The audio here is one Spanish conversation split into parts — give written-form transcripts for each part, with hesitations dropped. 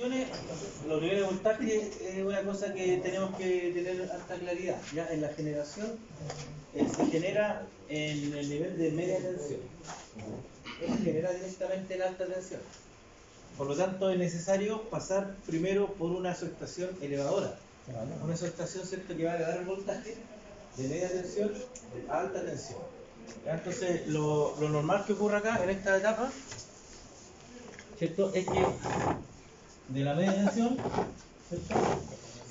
cuestiones, los niveles de voltaje es una cosa que tenemos que tener alta claridad. Ya en la generación se genera en el nivel de media tensión. Esto genera directamente en alta tensión. Por lo tanto, es necesario pasar primero por una subestación elevadora. Una subestación, ¿cierto?, que va a elevar el voltaje de media tensión a alta tensión. ¿Ya? Entonces, lo normal que ocurre acá en esta etapa, ¿cierto?, es que de la media tensión, ¿cierto?,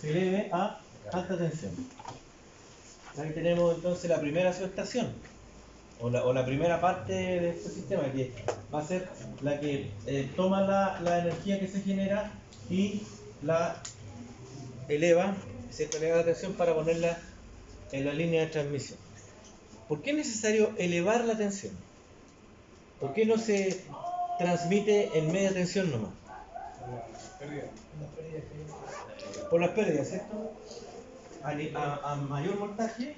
se eleve a alta tensión. Aquí tenemos entonces la primera subestación, o la primera parte de este sistema, que va a ser la que toma la energía que se genera y la eleva, ¿cierto?, eleva la tensión para ponerla en la línea de transmisión. ¿Por qué es necesario elevar la tensión? ¿Por qué no se transmite en media tensión nomás? Por las pérdidas, ¿cierto? A mayor voltaje,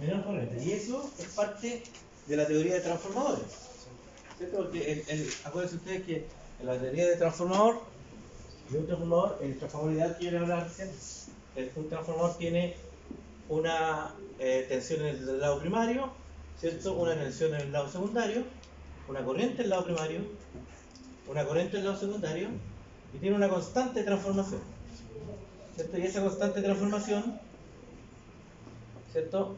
menor corriente. Y eso es parte de la teoría de transformadores, ¿cierto? Porque acuérdense ustedes que en la teoría de transformador, el transformador ideal que yo les hablaba recién, un transformador tiene una tensión en el lado primario, ¿cierto?, una tensión en el lado secundario, una corriente en el lado primario, una corriente en el lado secundario, y tiene una constante transformación, ¿cierto? Y esa constante transformación, ¿cierto?,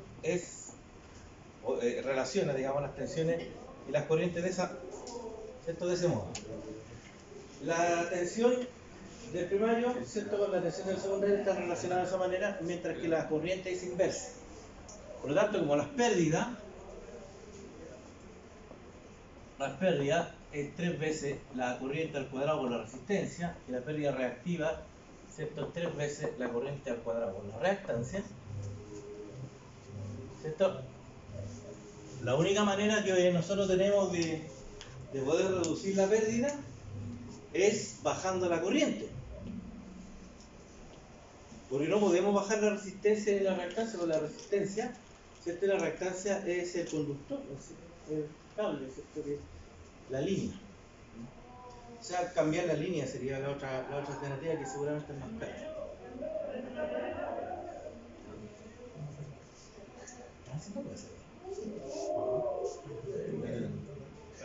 relaciona, digamos, las tensiones y las corrientes ¿cierto?, de ese modo. La tensión del primario, ¿cierto?, con la tensión del secundario están relacionadas de esa manera, mientras que la corriente es inversa. Por lo tanto, como las pérdidas es 3 veces la corriente al cuadrado por la resistencia, y la pérdida reactiva, ¿cierto?, es 3 veces la corriente al cuadrado por la reactancia, ¿cierto? La única manera que nosotros tenemos de poder reducir la pérdida es bajando la corriente, porque no podemos bajar la resistencia ni la reactancia, porque la resistencia, ¿cierto?, la reactancia es el conductor, el cable, ¿cierto?, que la línea. O sea, cambiar la línea sería la otra alternativa, que seguramente es más cara. Así no puede ser.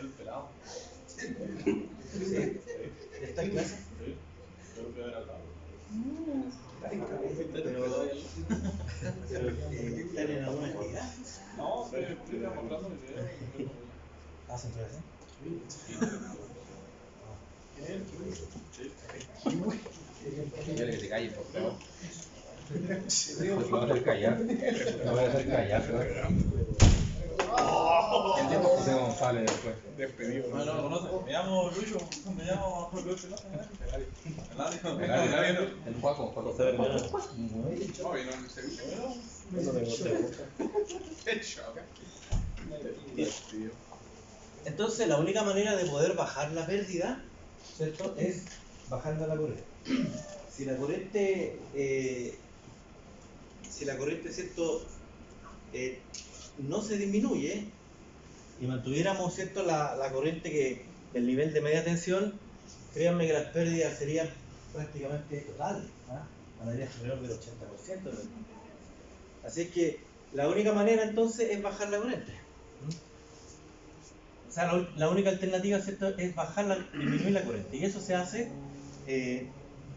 El pelado. ¿Sí? ¿Está en clase? Sí. Creo que era acá. Pero ¿están en alguna actividad? No, estoy mostrando videos. ¿Hacen clase? Quiero que te calles, por favor. No voy a hacer callar. No voy a hacer callar. El tiempo José González después. Despedido. No lo conoce. Me llamo Lucho. Me llamo Lucho. El Juaco. José Vergara. No, vino en el servicio. Hecho. Entonces, la única manera de poder bajar la pérdida, ¿cierto?, es bajando la corriente. Si la corriente, ¿cierto?, no se disminuye y mantuviéramos, ¿cierto?, la corriente del nivel de media tensión, créanme que las pérdidas serían prácticamente totales, andaría alrededor del 80%. Así es que la única manera entonces es bajar la corriente. O sea, la única alternativa, ¿cierto?, es disminuir la corriente, y eso se hace,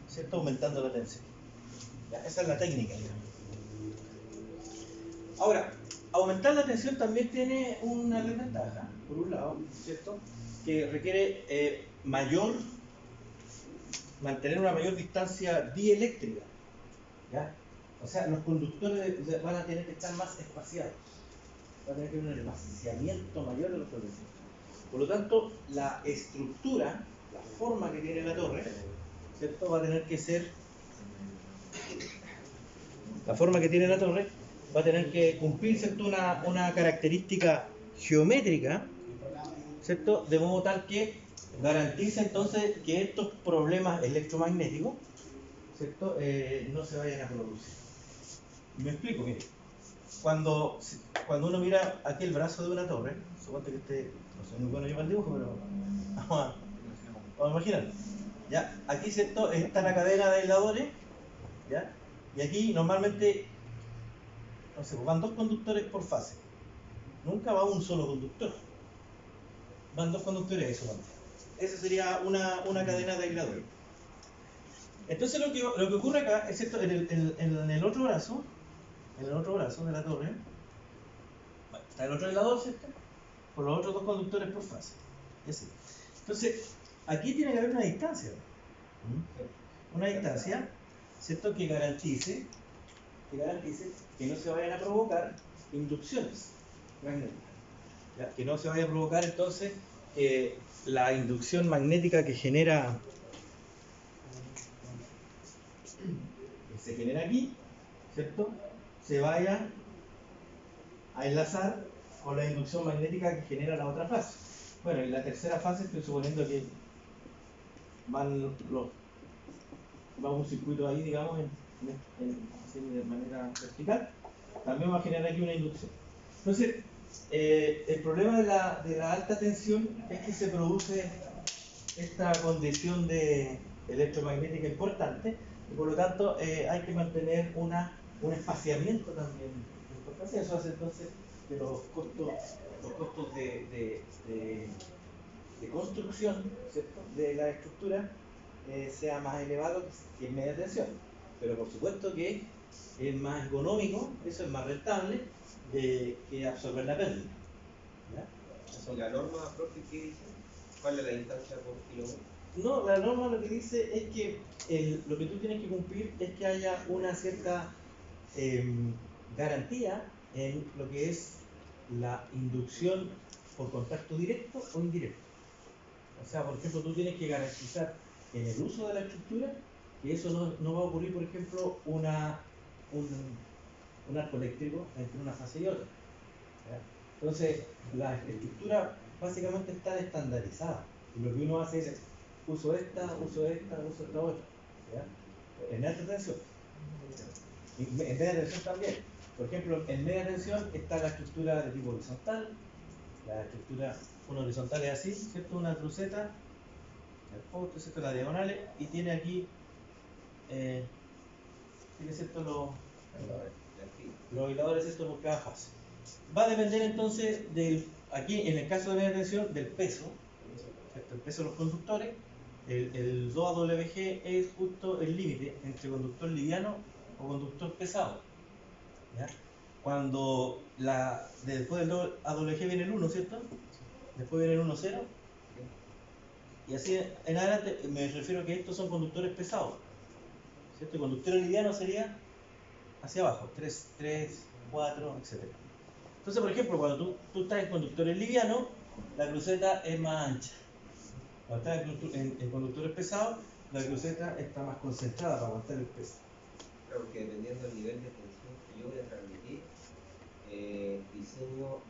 ¿cierto?, aumentando la tensión. ¿Ya? Esa es la técnica, digamos. Ahora, aumentar la tensión también tiene una desventaja, por un lado, ¿cierto?, que requiere mantener una mayor distancia dieléctrica, ¿ya? O sea, los conductores van a tener que estar más espaciados, van a tener que tener un espaciamiento mayor de los conductores. Por lo tanto, la estructura, la forma que tiene la torre, ¿cierto?, va a tener que ser, la forma que tiene la torre va a tener que cumplir, ¿cierto?, una característica geométrica, ¿cierto?, de modo tal que garantice entonces que estos problemas electromagnéticos, ¿cierto?, no se vayan a producir. Me explico, mire. Cuando uno mira aquí el brazo de una torre, suponte que no soy muy bueno yo para el dibujo, pero vamos a imaginar. ¿Ya? Aquí, ¿cierto? Está la cadena de aisladores, ¿ya? Y aquí normalmente, no sé, van dos conductores por fase. Nunca va un solo conductor. Van dos conductores ahí solamente. Esa sería una cadena de aisladores. Entonces lo que ocurre acá es cierto, en el otro brazo de la torre, bueno, está el otro aislador, ¿cierto? Con los otros dos conductores por fase. Y así. Entonces, aquí tiene que haber una distancia. Una distancia, ¿cierto? Que garantice que no se vayan a provocar inducciones magnéticas. ¿Ya? Que no se vaya a provocar entonces que la inducción magnética que se genera aquí, ¿cierto? Se vaya a enlazar con la inducción magnética que genera la otra fase. Bueno, en la tercera fase estoy suponiendo que va un circuito ahí, digamos, así de manera vertical. También va a generar aquí una inducción. Entonces, el problema de la alta tensión es que se produce esta condición de electromagnética importante y por lo tanto hay que mantener un espaciamiento también de importancia. Eso hace entonces que los costos de construcción, ¿cierto?, de la estructura sea más elevado que en media tensión. Pero por supuesto que es más económico, eso es más rentable que absorber la pérdida. ¿Ya? ¿Y la norma, profe, qué dice? ¿Cuál es la distancia por kilómetro? No, la norma lo que dice es que lo que tú tienes que cumplir es que haya una cierta garantía en lo que es la inducción por contacto directo o indirecto. O sea, por ejemplo, tú tienes que garantizar en el uso de la estructura que eso no va a ocurrir, por ejemplo, un arco eléctrico entre una fase y otra. ¿Ya? Entonces, la estructura básicamente está estandarizada. Y lo que uno hace es uso esta otra. ¿Ya? En alta tensión. Y en media tensión también. Por ejemplo, en media tensión está la estructura de tipo horizontal. La estructura, una horizontal es así, ¿cierto? Una cruceta, el poste, ¿cierto? Las diagonales, y tiene aquí, tiene, ¿cierto? Los aisladores, ¿cierto? Por cada fase. Va a depender entonces aquí en el caso de media tensión, del peso, ¿cierto? El peso de los conductos. El 2AWG es justo el límite entre conductor liviano o conductor pesado. ¿Ya? Cuando después del 2AWG viene el 1, ¿cierto? Después viene el 1,0. Y así en adelante me refiero a que estos son conductores pesados. ¿Cierto? El conductor liviano sería hacia abajo, 3, 4, etc. Entonces, por ejemplo, cuando tú estás en conductores livianos, la cruceta es más ancha. Cuando estás en conductores pesados, la cruceta está más concentrada para aguantar el peso. Claro, porque dependiendo del nivel de tensión que yo voy a transmitir,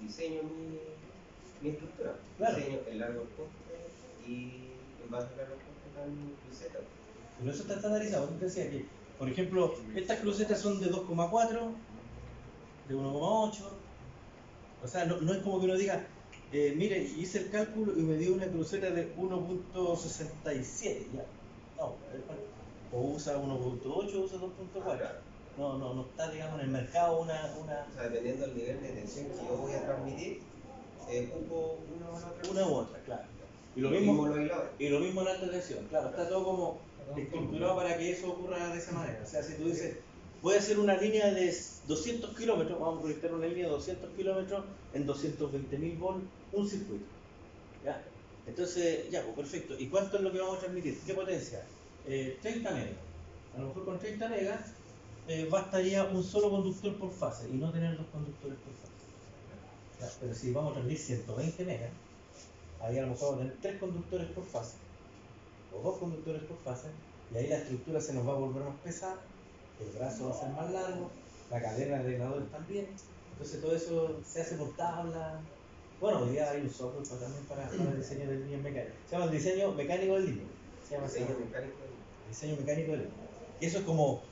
diseño mi estructura. Claro. Diseño el largo del poste y en base al largo del poste también cruceta. Pero eso está estandarizado. Yo te decía que, por ejemplo, estas crucetas son de 2,4, de 1,8. O sea, no es como que uno diga, mire, hice el cálculo y me dio una cruceta de 1,67. Ya. No, o usa 1,8 o usa 2,4. Claro. No está, digamos, en el mercado una... O sea, dependiendo del nivel de tensión que yo voy a transmitir, ocupo una u otra, claro. Y lo mismo mismo en alta tensión, claro, está todo como estructurado para que eso ocurra de esa manera. O sea, si tú dices, voy a hacer una línea de 200 kilómetros, vamos a proyectar una línea de 200 kilómetros en 220.000 volts, un circuito. ¿Ya? Entonces, ya, pues perfecto. ¿Y cuánto es lo que vamos a transmitir? ¿Qué potencia? 30 megas. A lo mejor con 30 megas bastaría un solo conductor por fase y no tener dos conductores por fase. ¿Ya? Pero si vamos a transmitir 120 megas, ahí a lo mejor vamos a tener 3 conductores por fase o 2 conductores por fase, y ahí la estructura se nos va a volver más pesada, el brazo va a ser más largo, la cadena de regladores también. Entonces todo eso se hace por tabla. Bueno, hoy día hay un software también para el diseño de líneas mecánicas. Se llama el diseño mecánico de línea. Se llama diseño mecánico. Diseño mecánico de línea. Y eso es como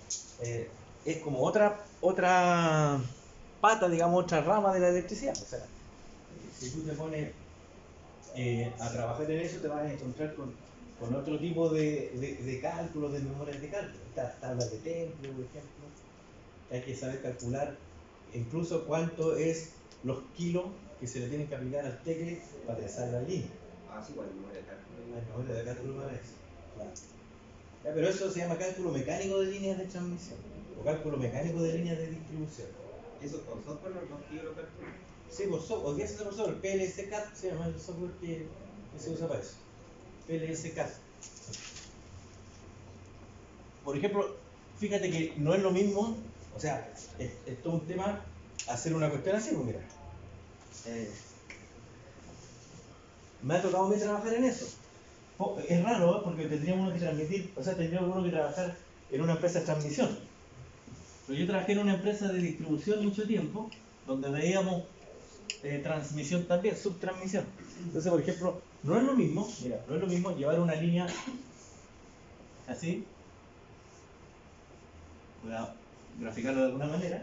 otra pata, digamos, otra rama de la electricidad. O sea, si tú te pones a trabajar en eso, te vas a encontrar con con otro tipo de cálculos, de memorias de cálculo. Estas tablas de Temple, por ejemplo, hay que saber calcular incluso cuánto es los kilos que se le tienen que aplicar al tecle para trazar la línea. Ah, sí, bueno, memoria de cálculo. Hay memoria de cálculo para eso. Claro. Ya, pero eso se llama cálculo mecánico de líneas de transmisión o cálculo mecánico de líneas de distribución. ¿Eso con software no que yo lo calculo? Sí, por software, hoy día se hace por software, PLC-CAD se llama el software que se usa para eso. PLC-CAD. Por ejemplo, fíjate que no es lo mismo, o sea, es todo un tema hacer una cuestión así, pues mira. Me ha tocado a mí trabajar en eso. Es raro, ¿eh? Porque tendría uno que transmitir, o sea, tendría uno que trabajar en una empresa de transmisión. Pero yo trabajé en una empresa de distribución mucho tiempo, donde veíamos transmisión también, subtransmisión. Entonces, por ejemplo, no es lo mismo, mira, no es lo mismo llevar una línea así. Voy a graficarlo de alguna manera.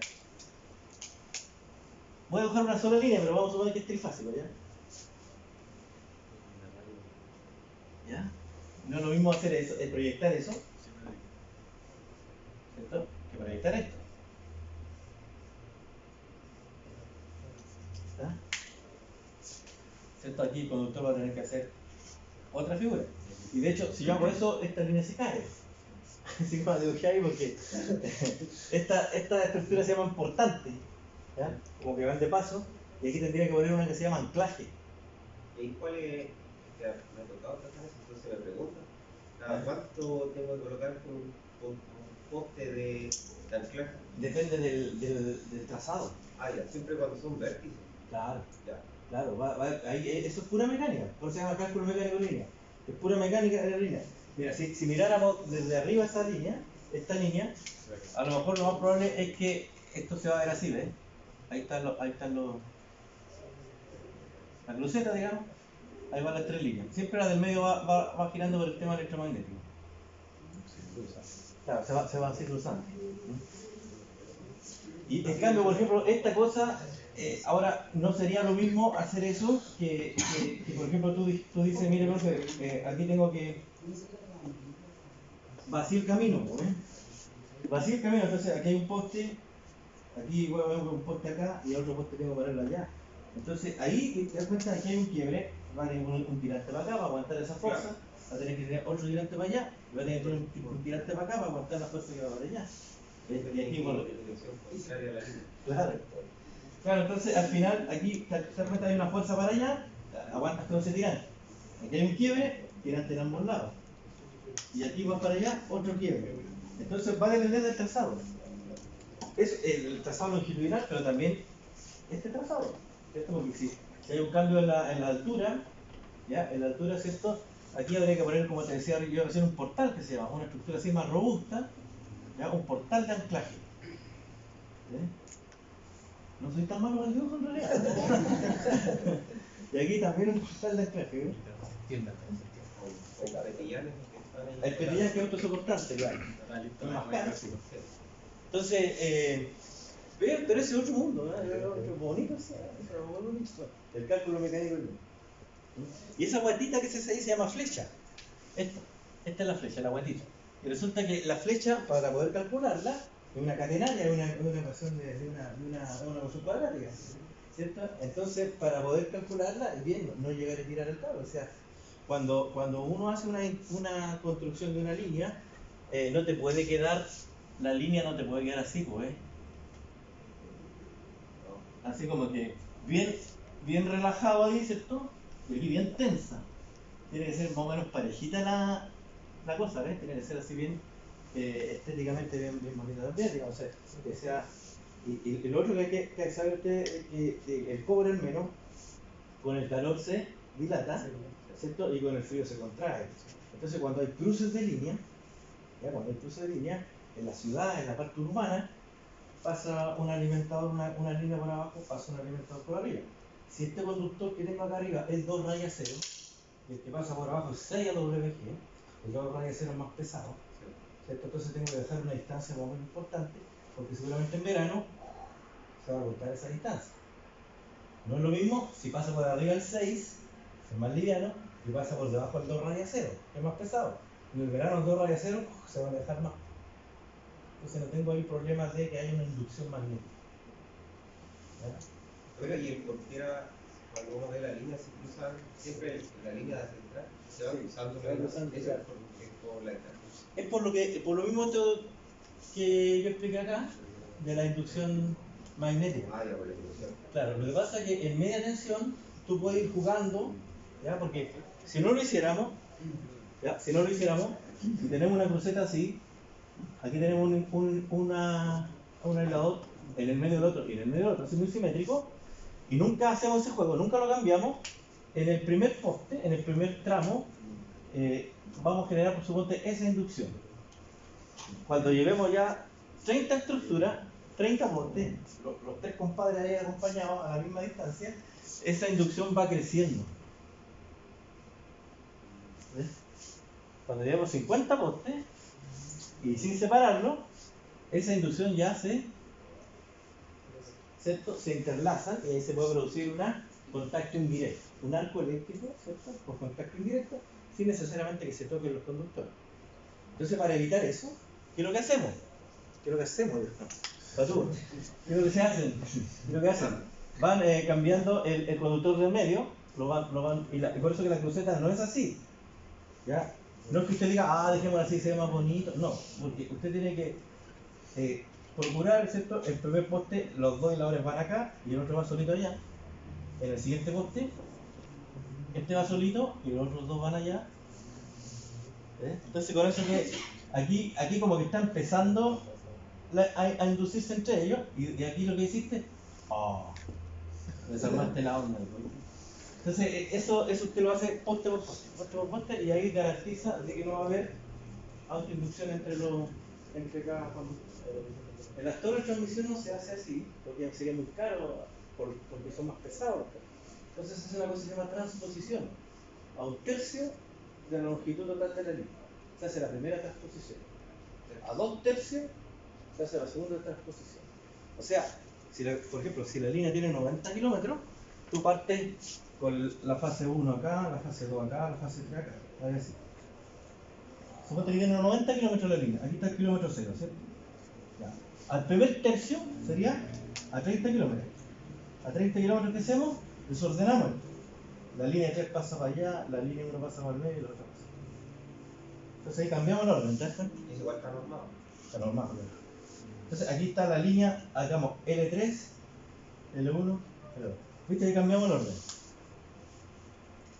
Voy a dibujar una sola línea, pero vamos a suponer que es trifásico, ¿ya? ¿Ya? No es lo mismo hacer eso, proyectar eso, ¿cierto? Que proyectar esto. ¿Está? ¿Cierto? Aquí el conductor va a tener que hacer otra figura. Y de hecho, si yo hago eso, esta línea se cae. Así que lo dibujé ahí porque esta estructura se llama portante, ¿ya? Como que van de paso, y aquí tendría que poner una que se llama anclaje. ¿Y cuál es? Ya me ha tocado tratar eso, entonces me pregunta. ¿Cada cuánto tengo que colocar un poste de anclaje? Depende del trazado. Ah, ya, siempre cuando son vértices. Claro, Ya. claro, ahí, eso es pura mecánica, por eso se llama cálculo mecánico de línea. Es pura mecánica de la línea. Mira, si miráramos desde arriba esta línea, a lo mejor lo más probable es que esto se va a ver así, ¿ves? Ahí están las crucetas, digamos, ahí van las tres líneas. Siempre la del medio va girando por el tema electromagnético. Claro, se va así cruzando. Y en cambio, por ejemplo, esta cosa, ahora no sería lo mismo hacer eso que por ejemplo, tú dices, mire, profe, aquí tengo que vaciar el camino, ¿eh? Vaciar el camino, entonces aquí hay un poste, aquí voy a poner un poste acá y otro poste tengo que ponerlo allá. Entonces ahí te das cuenta de que hay un quiebre, va a tener un tirante para acá para aguantar esa fuerza, va a tener que tener otro tirante para allá, y va a tener que tener un tirante para acá para aguantar la fuerza que va para allá. Y aquí, bueno, claro, entonces al final aquí te das cuenta hay una fuerza para allá, aguantas con ese tirante. Aquí hay un quiebre, tirante en ambos lados. Y aquí va para allá, otro quiebre. Entonces va a depender del trazado. Es el trazado longitudinal, pero también este trazado, ¿cierto? Porque si hay un cambio en la altura, ¿ya? En la altura, ¿cierto? Aquí habría que poner, como te decía yo recién, un portal que se llama, una estructura así más robusta, ¿ya? Un portal de anclaje. ¿Sí? No soy tan malo con el dibujo en realidad. Y aquí también un portal de anclaje, ¿eh? O petillanes que están ahí. El petillán que es autosoportante, claro. Es más caro. Entonces, pero ese es otro mundo, ¿eh? Es otro bonito, sí, es muy bonito. El cálculo mecánico. Y esa guatita que se ahí se llama flecha. Esta es la flecha, la guatita. Y resulta que la flecha, para poder calcularla, es una catenaria, es una ecuación de una ecuación cuadrática, ¿cierto? Entonces, para poder calcularla, es bien no llegar a tirar el cable. O sea, cuando uno hace una construcción de una línea, no te puede quedar, la línea no te puede quedar así, pues, así como que bien relajado ahí, ¿cierto? Y aquí bien tensa. Tiene que ser más o menos parejita la cosa, ¿ves? Tiene que ser así bien estéticamente bien bonita también, digamos, que sea. Y lo otro que hay que saber usted es que el cobre al menos con el calor se dilata, ¿cierto? Y con el frío se contrae. Entonces cuando hay cruces de línea, ¿ya? Cuando hay cruces de línea, en la ciudad, en la parte urbana, pasa un alimentador, una línea por abajo, pasa un alimentador por arriba. Si este conductor que tengo acá arriba es 2 rayas 0, y el que pasa por abajo es 6 AWG, el 2 rayas 0 es más pesado, ¿cierto? Entonces tengo que dejar una distancia más o menos importante, porque seguramente en verano se va a cortar esa distancia. No es lo mismo si pasa por arriba el 6, es más liviano, y pasa por debajo del 2 raya 0, que es más pesado. En el verano el 2 raya 0 se va a alejar más. Entonces no tengo ahí problemas de que haya una inducción magnética. ¿Ya? Oiga, y en Portera, cuando uno ve la línea, se cruzan siempre en la línea central, se va Sí, cruzando se va cruzando, eso claro. es por la distancia. Es por lo mismo que yo expliqué acá, de la inducción magnética. Ah, ya, por la inducción. Claro, lo que pasa es que en media tensión tú puedes ir jugando, ¿ya? Porque si no lo hiciéramos, ¿ya? Si tenemos una cruceta así, aquí tenemos un aislador en el medio del otro y en el medio del otro, así muy simétrico, y nunca hacemos ese juego, nunca lo cambiamos. En el primer poste, en el primer tramo, vamos a generar, por supuesto, esa inducción. Cuando llevemos ya 30 estructuras, 30 postes, los tres compadres ahí acompañados a la misma distancia, esa inducción va creciendo. ¿Ves? Cuando llevemos 50 postes y sin separarlo, esa inducción ya ¿cierto? Se interlazan y ahí se puede producir un contacto indirecto, un arco eléctrico, ¿cierto? Por contacto indirecto, sin necesariamente que se toquen los conductores. Entonces, para evitar eso, ¿qué es lo que hacemos? Patú, ¿qué es lo que se hacen? ¿Qué es lo que hacen? Van cambiando el conductor del medio, y por eso que la cruceta no es así. ¿Ya? No es que usted diga, dejémoslo así, se ve más bonito. No, porque usted tiene que procurar, ¿cierto? El primer poste, los dos aisladores van acá y el otro va solito allá. En el siguiente poste, este va solito y los otros dos van allá. Entonces, con eso que aquí como que está empezando a inducirse entre ellos, y aquí lo que hiciste, desarmaste la onda. Entonces, eso usted lo hace poste por poste, y ahí garantiza de que no va a haber autoinducción entre cada conductor. En las torres de transmisión no se hace así, porque sería muy caro, porque son más pesados. Entonces se hace una cosa que se llama transposición, a un tercio de la longitud total de la línea. Se hace la primera transposición. A 2/3 se hace la segunda transposición. O sea, por ejemplo, si la línea tiene 90 kilómetros, tú partes con la fase 1 acá, la fase 2 acá, la fase 3 acá. Es decir, suponte que tiene 90 kilómetros la línea, aquí está el kilómetro 0, ¿cierto? Ya. Al primer tercio sería a 30 kilómetros. A 30 kilómetros que hacemos, desordenamos. La línea 3 pasa para allá, la línea 1 pasa para el medio y la otra pasa. Entonces ahí cambiamos el orden, ¿te das cuenta? Es igual está normado. Está normal, ¿verdad? Entonces aquí está la línea, hagamos L3, L1, L2. ¿Viste? Ahí cambiamos el orden.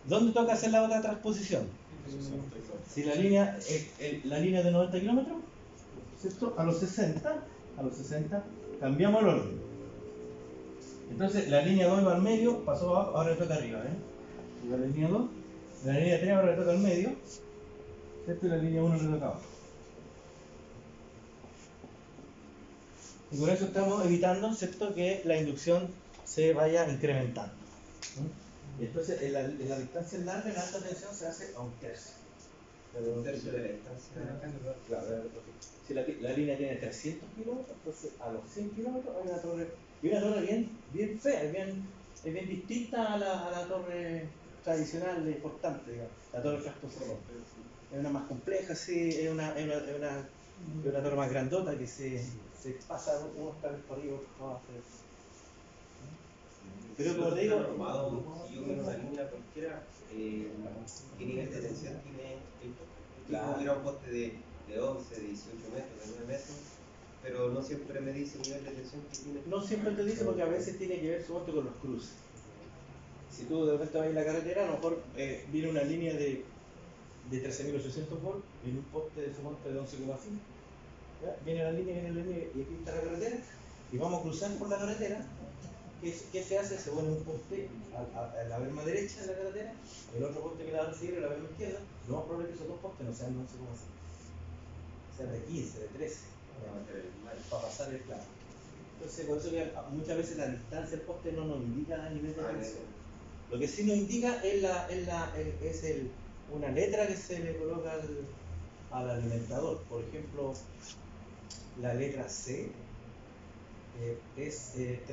¿Dónde toca hacer la otra transposición? Si la línea de 90 kilómetros, ¿cierto? A los 60, cambiamos el orden. Entonces la línea 2 iba al medio, pasó abajo, ahora le toca arriba, La línea 2, la línea 3 ahora le toca al medio, ¿cierto? Y la línea 1 le toca abajo. Y con eso estamos evitando, ¿cierto?, que la inducción se vaya incrementando. Y entonces en la distancia larga, en alta tensión, se hace a un tercio. Un tercio de la distancia. Claro, si la línea tiene 300 kilómetros, entonces a los 100 kilómetros hay una torre, y una torre bien fea, es bien distinta a la torre tradicional importante, digamos, la torre transposición. Es una más compleja, sí, es una torre más grandota que se pasa unos cables por arriba, otros por abajo. Pero como te digo, normado, si yo miro una línea cualquiera, ¿qué nivel de tensión tiene el poste? Claro. Yo hubiera un poste de 11, de 18 metros, de 9 metros, pero no siempre me dice el nivel de tensión que tiene. no siempre te dice, porque a veces tiene que ver suponte con los cruces. Si tú de repente vas en la carretera, a lo mejor viene una línea de 13.800 volts en un poste de 11,5. Viene la línea, y aquí está la carretera, y vamos a cruzar por la carretera. ¿Qué se hace? Se pone un poste a la verma derecha de la carretera, el otro poste que la va a recibir a la verma izquierda. Lo más probable es que esos dos postes no sean 11,5, sean de 15, de 13, para pasar el plano. Entonces, por eso que muchas veces la distancia del poste no nos indica el nivel de tensión. Lo que sí nos indica es una letra que se le coloca al alimentador. Por ejemplo, la letra C es 13.800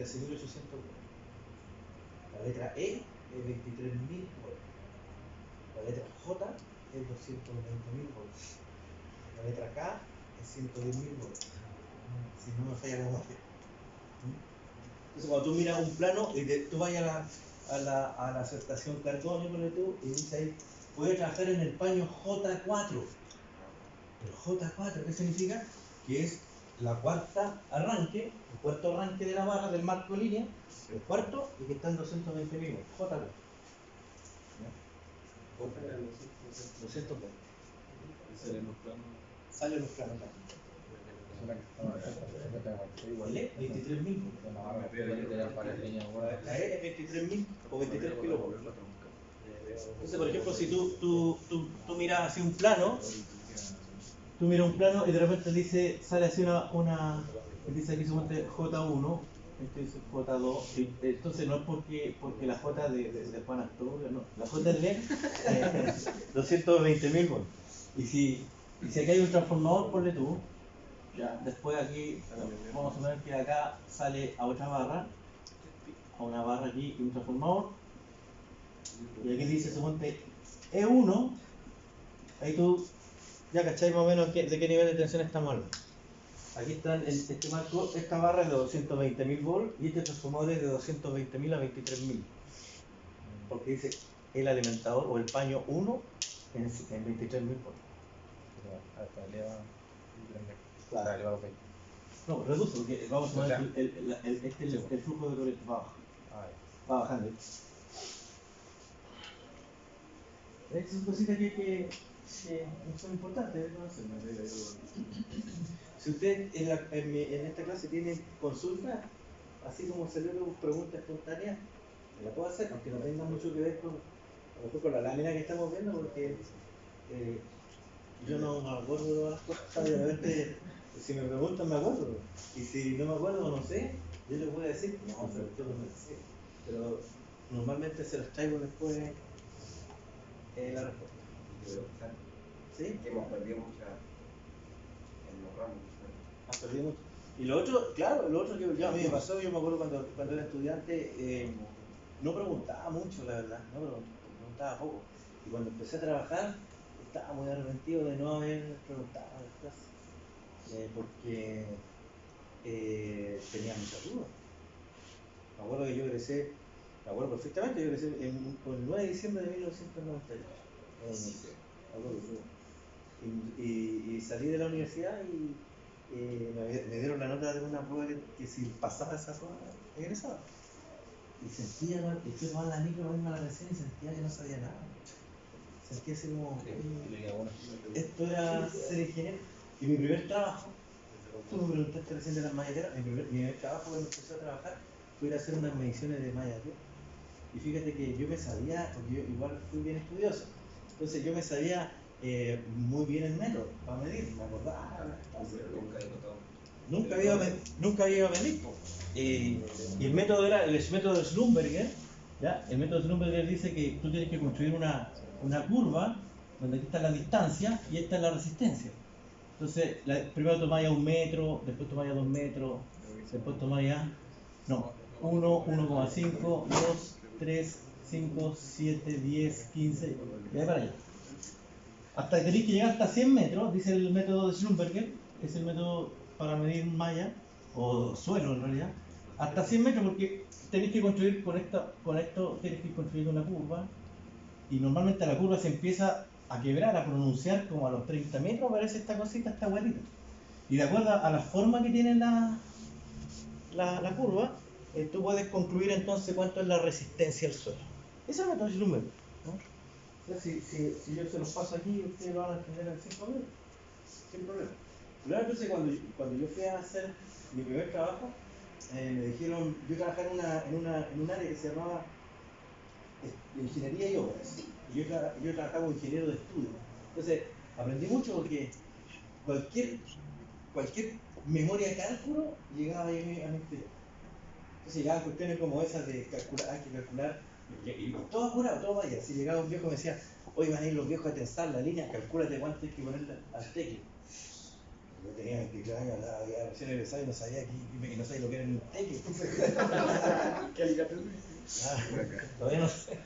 volts. La letra E es 23.000 volts. La letra J es 220.000 volts. La letra K es 110.000 volts. Si no me falla la memoria. Entonces cuando tú miras un plano y tú vayas a la aceptación Cardone, y dice ahí, puede trabajar en el paño J4. El J4, ¿qué significa? Que es la cuarta arranque, el cuarto arranque de la barra del marco de línea, el cuarto, y que está en 220.000 J4. ¿Cuánto eran los 220. Salen los planos. Salen los planos. ¿El E? 23.000. La E es 23.000 o 23 kilovolts. Entonces, por ejemplo, si tú miras así un plano, tú miras un plano y de repente sale así dice aquí suponte J1, este dice J2, entonces no es porque la J de Juan Antonio, no, la J es de 220.000 volts. Y si aquí hay un transformador, ponle tú, ya, después aquí, vamos a suponer que acá sale a otra barra, a una barra aquí y un transformador, y aquí dice suponte E1, ahí tú ya cacháis más o menos de qué nivel de tensión estamos hablando. Aquí está este marco, esta barra es de 220.000 volts y este transformador es de 220.000 a 23.000. Porque dice el alimentador o el paño 1 en 23.000 volts. Hasta eleva. Claro. Eleva 20. No, reduce porque vamos a ver el flujo de corriente va abajo. Va bajando. Estas son cositas que son importantes. Si usted en esta clase tiene consultas, así como salió una pregunta espontánea, me la puedo hacer, aunque no tenga mucho que ver con la lámina que estamos viendo, porque yo no me acuerdo de todas las cosas, de repente, si me preguntan me acuerdo, y si no me acuerdo o no sé, yo les voy a decir, no, pero yo no me sé, pero normalmente se los traigo después la respuesta. ¿Sí? Hemos perdido muchas en los ramos. Has perdido mucho. Y lo otro, claro, lo otro que a mí me pasó, yo me acuerdo cuando era estudiante, no preguntaba mucho, la verdad, preguntaba poco. Y cuando empecé a trabajar, estaba muy arrepentido de no haber preguntado en las clases, porque tenía muchas dudas. Me acuerdo que yo egresé, me acuerdo perfectamente, yo egresé el 9 de diciembre de 1998. Me acuerdo, y salí de la universidad y me dieron la nota de una prueba que si pasaba esa prueba, egresaba. Y sentía, y fui a tomar la micro, a la lección y sentía que no sabía nada. Sentía así como, esto era ser ingeniero. Y mi primer trabajo, tú me preguntaste recién de las malladeras, mi primer trabajo cuando empecé a trabajar fue ir a hacer unas mediciones de malladera. Y fíjate que yo me sabía, porque yo igual fui bien estudioso, entonces yo me sabía muy bien el método para medir, me acordaba. Nunca había ido a medir. Y el método era el método de Schlumberger. ¿Ya? El método de Schlumberger dice que tú tienes que construir una curva donde aquí está la distancia y esta es la resistencia. Entonces, primero tomáis a 1 metro, después tomáis a 2 metros, después tomáis a 1, 1,5, 2, 3, 5, 7, 10, 15, y ahí para allá. Hasta que tenéis que llegar hasta 100 metros, dice el método de Schlumberger, es el método para medir malla, o suelo en realidad, hasta 100 metros porque tenéis que construir con esto tienes que ir construyendo una curva, y normalmente la curva se empieza a quebrar, a pronunciar como a los 30 metros, aparece esta cosita, esta huevita. Y de acuerdo a la forma que tiene la curva, tú puedes concluir entonces cuánto es la resistencia al suelo. Ese es el método de Schlumberger, ¿no? O sea, si yo se los paso aquí, ustedes lo van a entender sin problema. Luego, entonces, cuando yo fui a hacer mi primer trabajo, me dijeron, yo trabajaba en un área que se llamaba Ingeniería y Obras. Y yo trabajaba como ingeniero de estudio. Entonces, aprendí mucho porque cualquier memoria de cálculo llegaba a mi experiencia. Entonces llegaban cuestiones como esas de calcular, hay que calcular, y todo apurado, todo vaya. Si llegaba un viejo y me decía, hoy van a ir los viejos a tensar la línea, calcúlate cuánto hay que ponerle al tecle. Yo tenía 23 años, había recién egresado y no sabía lo que era un tecle. Todavía no sé.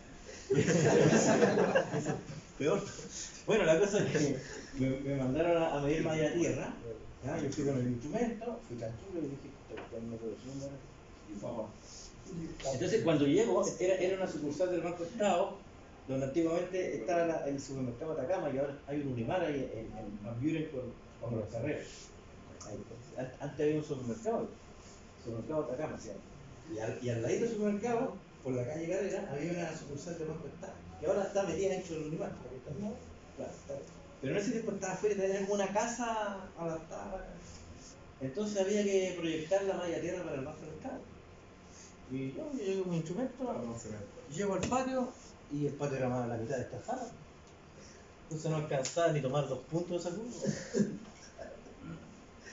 Peor. Bueno, la cosa es que me mandaron a medir malla tierra. ¿Ya? Yo fui con el instrumento, fui tan chulo y dije, esto es un método de número. Y vamos. Entonces, cuando llego, era una sucursal del Banco Estado, donde antiguamente estaba el supermercado Atacama, y ahora hay un Unimar ahí en Van Buren con los carreros. Antes había un supermercado Atacama, ¿sí? Y al ladito del supermercado, por la calle Carrera, había una sucursal del Banco Estado, que ahora está metida dentro del Unimar. Claro, pero en ese tiempo estaba afuera, tenía como una casa adaptada. Entonces había que proyectar la malla tierra para el Banco del Estado. Y yo llego con mi instrumento, llego al patio y el patio era más de la mitad de esta sala. Entonces no alcanzaba ni tomar 2 puntos de esa curva.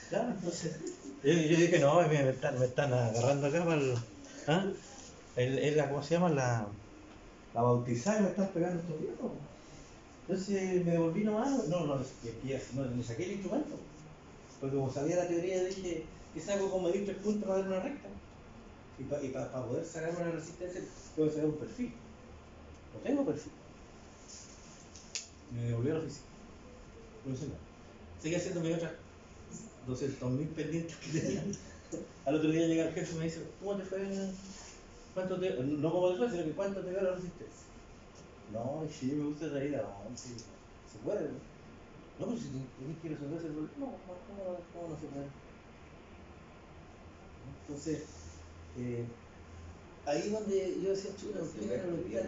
Claro, entonces yo dije, no, me están agarrando acá para el, ¿ah? ¿Cómo se llama? La bautizada y me están pegando estos viejos. Entonces me devolví nomás, no, me saqué el instrumento. Porque como sabía la teoría dije, ¿qué saco con medir 3 puntos para dar una recta? Y para poder sacar una resistencia tengo que sacar un perfil. No tengo perfil. Me devolví a la oficina. Profesional. Seguí haciendo mis otras 200.000 pendientes que tenía. Al otro día llega el jefe y me dice, ¿cómo te fue? ¿Cuánto te, no cómo te fue, sino que cuánto te dio la resistencia? No, sí, me gusta esa idea. No, sí, se puede. No, pero si tú quieres resolver ese problema, ¿cómo no se puede? Entonces, ahí donde yo decía, chuta, ¿qué me lo olvidar?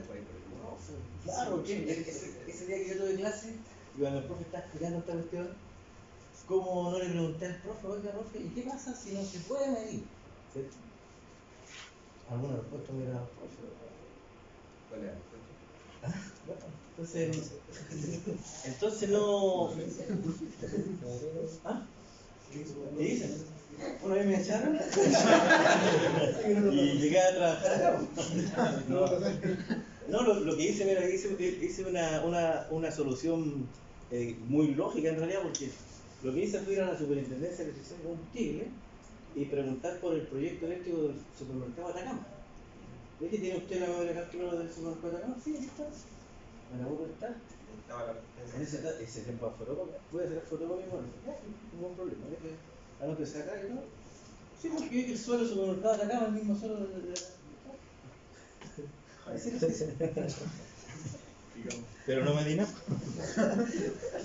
Claro, ese día que yo tuve clase, y cuando el profe estaba explicando esta cuestión, ¿cómo no le pregunté al profe, oiga, profe, ¿y qué pasa si no se puede medir? ¿Sí? ¿Alguna respuesta hubiera dado el profe? ¿Cuál era? Bueno, entonces no. ¿Ah? ¿Qué dicen? Una vez me echaron y llegué a trabajar acá. No, lo que hice, mira, hice una solución muy lógica en realidad, porque lo que hice fue ir a la superintendencia de electricidad de combustible y preguntar por el proyecto eléctrico del supermercado Atacama. ¿Ves que tiene usted la memoria de cálculo del supermercado Atacama? Sí, aquí está. ¿Me la voy a prestar? En ese tiempo de fotocopia, voy a hacer fotocopia, bueno, ningún problema. Anótese acá y no. Sí, porque el suelo del supermercado Atacama es el mismo suelo de pero no medí nada.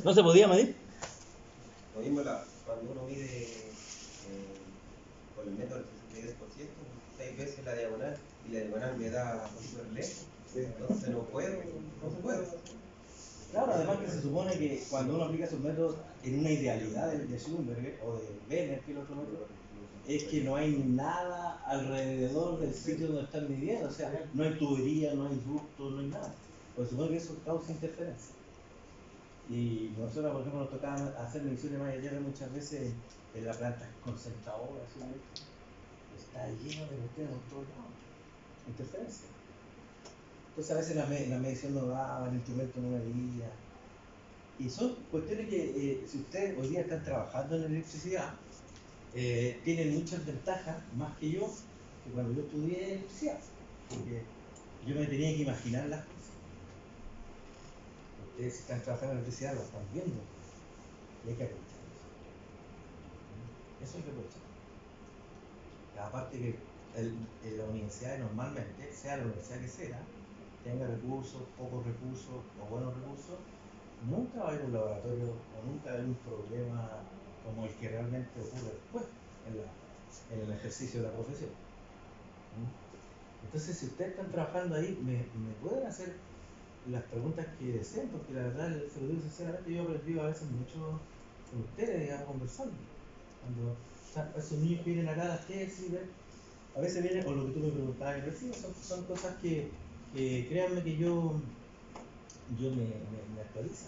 No se podía medir. Lo mismo cuando uno mide por el método del 62%, 6 veces la diagonal, y la diagonal me da súper lejos. Entonces no se puede. Claro, además que se supone que cuando uno aplica esos métodos en una idealidad de Schlumberger o de Benner, que es el otro método, es que no hay nada alrededor del sitio donde están midiendo, o sea, no hay tubería, no hay ducto, no hay nada. Pues se supone que eso causa interferencia. Y nosotros, por ejemplo, nos tocaba hacer mediciones de malla tierra muchas veces en la planta concentradora, así, está lleno de cuestiones por todos lados. Interferencia. Entonces a veces la medición no daba, el instrumento no medía. Y son cuestiones que si ustedes hoy día están trabajando en electricidad, tienen muchas ventajas, más que yo, que cuando yo estudié electricidad. Porque yo me tenía que imaginar las cosas. Ustedes si están trabajando en electricidad lo están viendo. Y hay que aprovechar eso. Eso hay que aprovechar. Aparte que en la universidad normalmente, sea la universidad que sea, tenga recursos, pocos recursos o buenos recursos, nunca va a haber un laboratorio o nunca va a haber un problema como el que realmente ocurre después en el ejercicio de la profesión. Entonces, si ustedes están trabajando ahí, me pueden hacer las preguntas que deseen, porque la verdad, se lo digo sinceramente, yo he aprendido a veces mucho con ustedes, digamos, conversando. Cuando esos niños que vienen acá a las tesis, a veces vienen, o lo que tú me preguntabas, son cosas que créanme que yo me actualizo.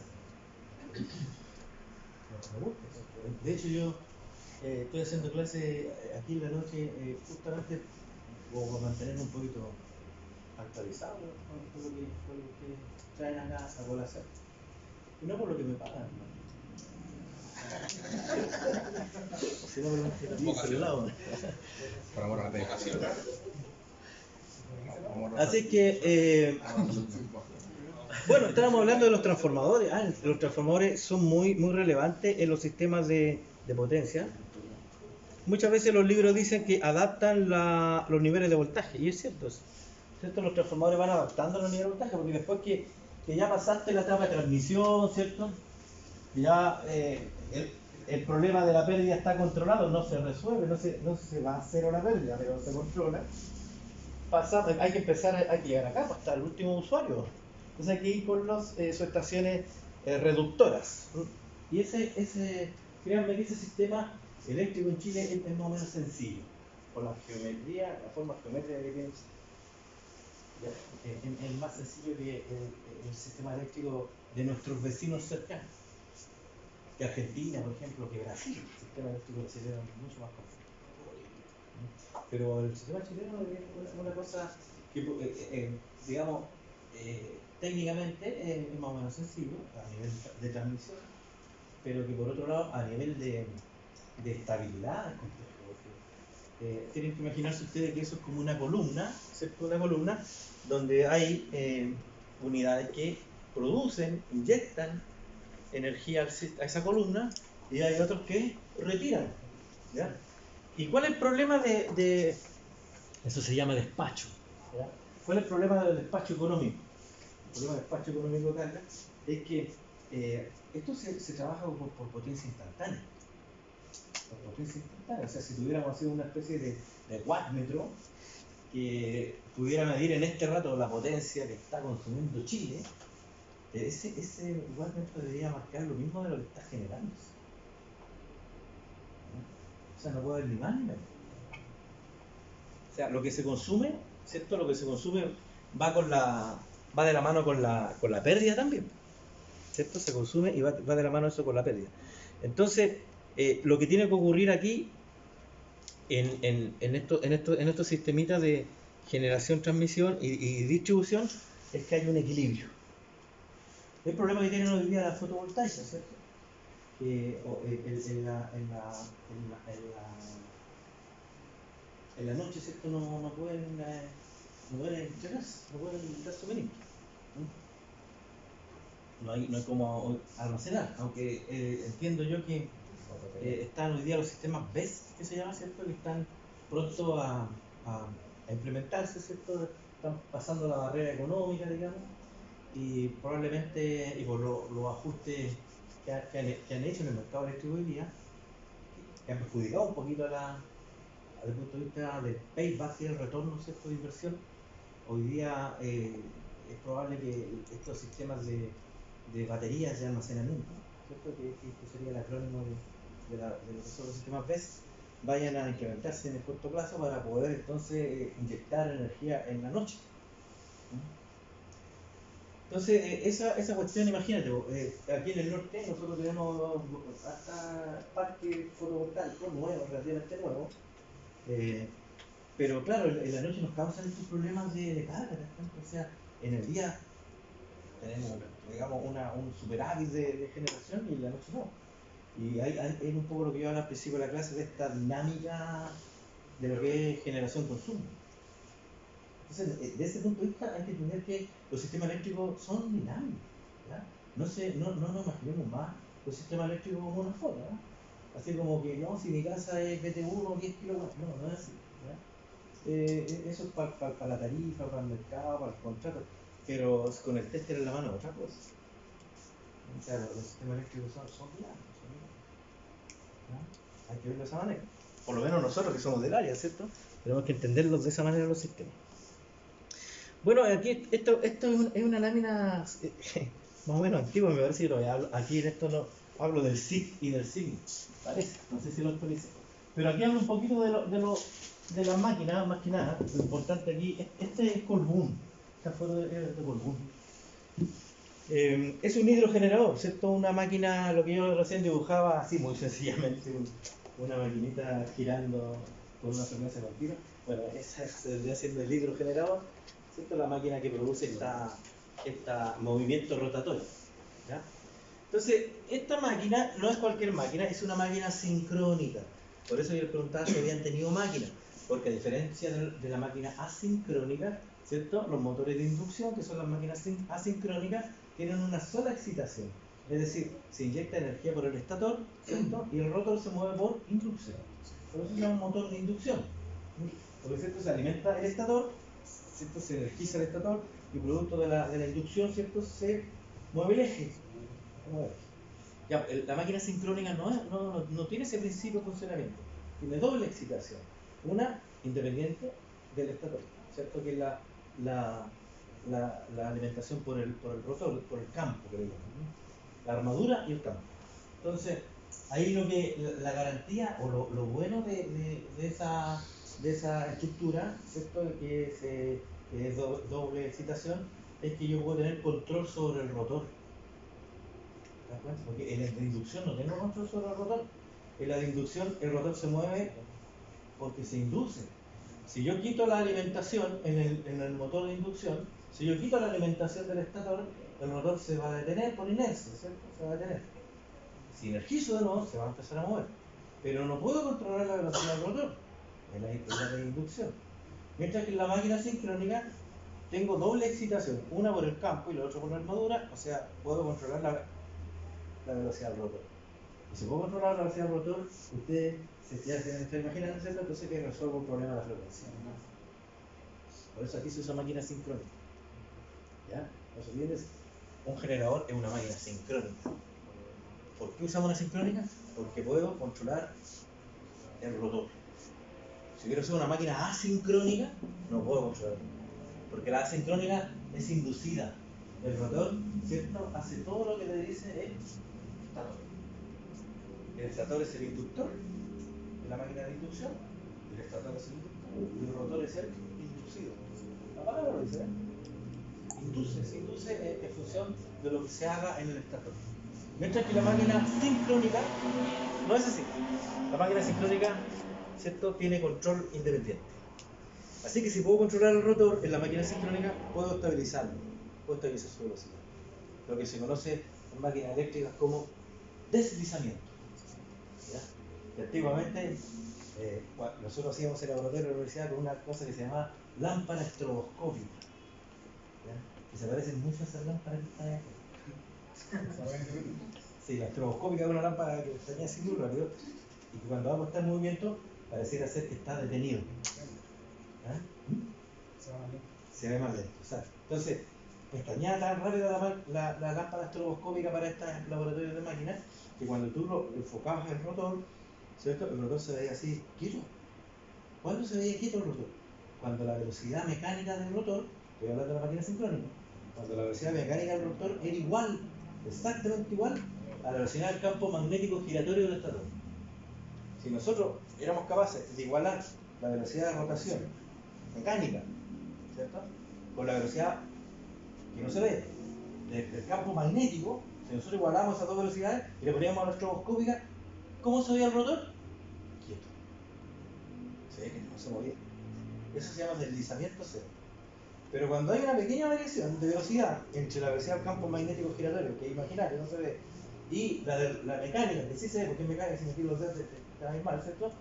Me gusta. De hecho, yo estoy haciendo clases aquí en la noche justamente para mantenerme un poquito actualizado con lo que traen acá a colación. Y no por lo que me pagan, ¿no? Sino por el lado. Por amor a la dedicación. Así que Bueno, estábamos hablando de los transformadores. Los transformadores son muy relevantes en los sistemas de potencia. Muchas veces los libros dicen que adaptan los niveles de voltaje, y es cierto eso. ¿Cierto? Los transformadores van adaptando los niveles de voltaje, porque después que ya pasaste la etapa de transmisión, ¿cierto? Ya el problema de la pérdida está controlado, no se resuelve, no se va a hacer la pérdida, pero se controla. Hay que empezar, hay que llegar acá hasta el último usuario. Entonces hay que ir con sus estaciones reductoras. Y créanme que ese sistema eléctrico en Chile es más o menos sencillo. Por la geometría, la forma geométrica que tiene, es más sencillo que el sistema eléctrico de nuestros vecinos cercanos. Que Argentina, por ejemplo, que Brasil. El sistema eléctrico brasileño es mucho más complejo. Pero el sistema chileno es una cosa que, digamos, técnicamente es más o menos sencillo a nivel de transmisión, pero que por otro lado, a nivel de estabilidad es complejo. Porque, tienen que imaginarse ustedes que eso es como una columna, ¿cierto? Una columna donde hay unidades que producen, inyectan energía a esa columna, y hay otros que retiran, ¿ya? ¿Y cuál es el problema de eso? Se llama despacho, ¿ya? ¿Cuál es el problema del despacho económico? El problema del despacho económico de carga es que esto se trabaja por potencia instantánea. Por potencia instantánea. O sea, si tuviéramos así una especie de wattmetro que pudiera medir en este rato la potencia que está consumiendo Chile, ese wattmetro debería marcar lo mismo de lo que está generando. O sea, no puede haber ni más ni menos. O sea, lo que se consume, ¿cierto? Lo que se consume va de la mano con la pérdida también, ¿cierto? Se consume y va de la mano eso con la pérdida. Entonces, lo que tiene que ocurrir aquí en estos sistemitas de generación, transmisión y distribución es que hay un equilibrio. El problema que tienen hoy día la fotovoltaica, ¿cierto? En la noche, ¿cierto? No pueden entregarse, no pueden dar suministro. No hay como almacenar, aunque entiendo yo que están hoy día los sistemas BESS, que se llama, ¿cierto? Que están pronto a implementarse, ¿cierto? Están pasando la barrera económica, digamos, y probablemente, y por los ajustes que han hecho en el mercado eléctrico hoy día, que han perjudicado un poquito desde el punto de vista del payback y el retorno, ¿cierto?, de inversión. Hoy día es probable que estos sistemas de baterías de almacenamiento, ¿cierto?, que sería el acrónimo de los sistemas BESS, vayan a incrementarse en el corto plazo para poder entonces inyectar energía en la noche. Entonces, esa cuestión, imagínate, aquí en el norte nosotros tenemos hasta parques fotovoltaicos nuevos, relativamente nuevos, pero claro, en la noche nos causan estos problemas de carga. O sea, en el día tenemos, digamos, un superávit de generación y en la noche no. Y es un poco lo que yo hablaba al principio de la clase, de esta dinámica de lo que es generación-consumo. Entonces, desde ese punto de vista hay que entender que los sistemas eléctricos son dinámicos, ¿ya? No nos imaginemos más los sistemas eléctricos como una foto, ¿no? Así como que no, si mi casa es BT1, 10 kilowatts, no es así, ¿ya? Eso es para la tarifa, para el mercado, para el contrato, pero con el tester en la mano es otra cosa. O sea, los sistemas eléctricos son dinámicos, ¿ya? Hay que verlo de esa manera. Por lo menos nosotros que somos del área, ¿cierto? Tenemos que entenderlos de esa manera los sistemas. Bueno, aquí esto es una lámina más o menos antigua, me parece que lo hablo. Aquí en esto no hablo del SIG y del SIG, parece, no sé si lo actualicé. Pero aquí hablo un poquito de las máquinas, más que nada. Lo importante aquí, este es Colbún, esta foto es de Colbún. Es un hidrogenerador, ¿cierto? Una máquina, lo que yo recién dibujaba así muy sencillamente, una maquinita girando con una frecuencia continua. Bueno, esa vendría siendo el hidrogenerador, ¿cierto? La máquina que produce este movimiento rotatorio, ¿ya? Entonces, esta máquina no es cualquier máquina, es una máquina sincrónica. Por eso yo les preguntaba si habían tenido máquina, porque a diferencia de la máquina asincrónica, ¿cierto? Los motores de inducción, que son las máquinas asincrónicas, tienen una sola excitación. Es decir, se inyecta energía por el estator, ¿cierto? Y el rotor se mueve por inducción. Por eso se llama un motor de inducción. Porque ¿cierto? Se alimenta el estator, ¿cierto? Se energiza el estator y producto de la inducción, ¿cierto? Se mueve el eje. Ya, la máquina sincrónica no tiene ese principio de funcionamiento. Tiene doble excitación. Una independiente del estator, ¿cierto? Que es la alimentación por el rotor, por el campo, que le llaman, ¿no? La armadura y el campo. Entonces, ahí la garantía o lo bueno de esa estructura, ¿cierto? Que es doble excitación, es que yo puedo tener control sobre el rotor. ¿Te das cuenta? Porque en la de inducción no tengo control sobre el rotor. En la de inducción el rotor se mueve porque se induce. Si yo quito la alimentación en el motor de inducción, si yo quito la alimentación del estator, el rotor se va a detener por inercia, ¿cierto? Se va a detener. Si energizo de nuevo, se va a empezar a mover. Pero no puedo controlar la velocidad del rotor en la de inducción. Mientras que en la máquina sincrónica tengo doble excitación, una por el campo y la otra por la armadura, o sea, puedo controlar la velocidad del rotor. Y si puedo controlar la velocidad del rotor, ustedes ya se imaginan, ¿cierto? Entonces que resuelvo un problema de la frecuencia. Por eso aquí se usa máquina sincrónica. ¿Ya? No se olviden, un generador es una máquina sincrónica. ¿Por qué usamos una sincrónica? Porque puedo controlar el rotor. Si quiero usar una máquina asincrónica, no puedo controlar. Porque la asincrónica es inducida. El rotor, ¿cierto? Hace todo lo que le dice el estator. El estator es el inductor de la máquina de inducción. El estator es el inductor. Y el rotor es el inducido. La palabra lo dice, ¿eh? Se induce en función de lo que se haga en el estator. Mientras que la máquina sincrónica no es así. La máquina sincrónica, ¿cierto? Tiene control independiente. Así que si puedo controlar el rotor en la máquina sincrónica, puedo estabilizarlo, puedo estabilizar su velocidad. Lo que se conoce en máquinas eléctricas como deslizamiento. ¿Ya? Y antiguamente nosotros hacíamos el laboratorio de la universidad con una cosa que se llama lámpara estroboscópica. ¿Ya? Que se parecen mucho a esas lámparas que están aquí. Sí, la estroboscópica es una lámpara que tenía así muy rápido y que cuando va a mostrar movimiento pareciera ser que está detenido. ¿Ah? Se ve más lento. Exacto. Entonces, pestañea tan rápido la lámpara estroboscópica para estos laboratorios de máquinas que cuando tú lo enfocabas el rotor, ¿cierto? El rotor se veía así, quieto. ¿Cuándo se veía quieto el rotor? Cuando la velocidad mecánica del rotor, estoy hablando de la máquina sincrónica, cuando la velocidad mecánica del rotor era igual, exactamente igual, a la velocidad del campo magnético giratorio del estator. Si nosotros éramos capaces de igualar la velocidad de rotación mecánica, ¿cierto? Con la velocidad que no se ve del campo magnético, si nosotros igualamos esas dos velocidades y le poníamos a la estroboscópica, ¿cómo se veía el rotor? Quieto. Se ve que no se movía. Eso se llama deslizamiento cero. Pero cuando hay una pequeña variación de velocidad entre la velocidad del campo magnético giratorio, que es imaginario, no se ve, y la mecánica, que sí se ve, porque es mecánica, si me tiro los dedos te va a ir mal, ¿cierto?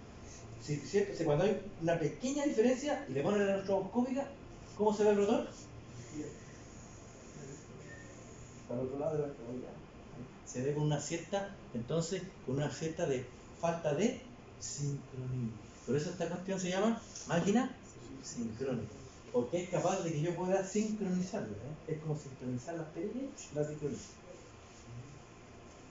Si cuando hay una pequeña diferencia y le ponen la estroboscópica, ¿cómo se ve el rotor? Para el otro lado de la estroboscópica. Se ve con una cierta, entonces, con una cierta de falta de sincronía. Por eso esta cuestión se llama máquina sincrónica. Porque es capaz de que yo pueda sincronizarlo, ¿eh? Es como sincronizar las perillas, la sincroniza.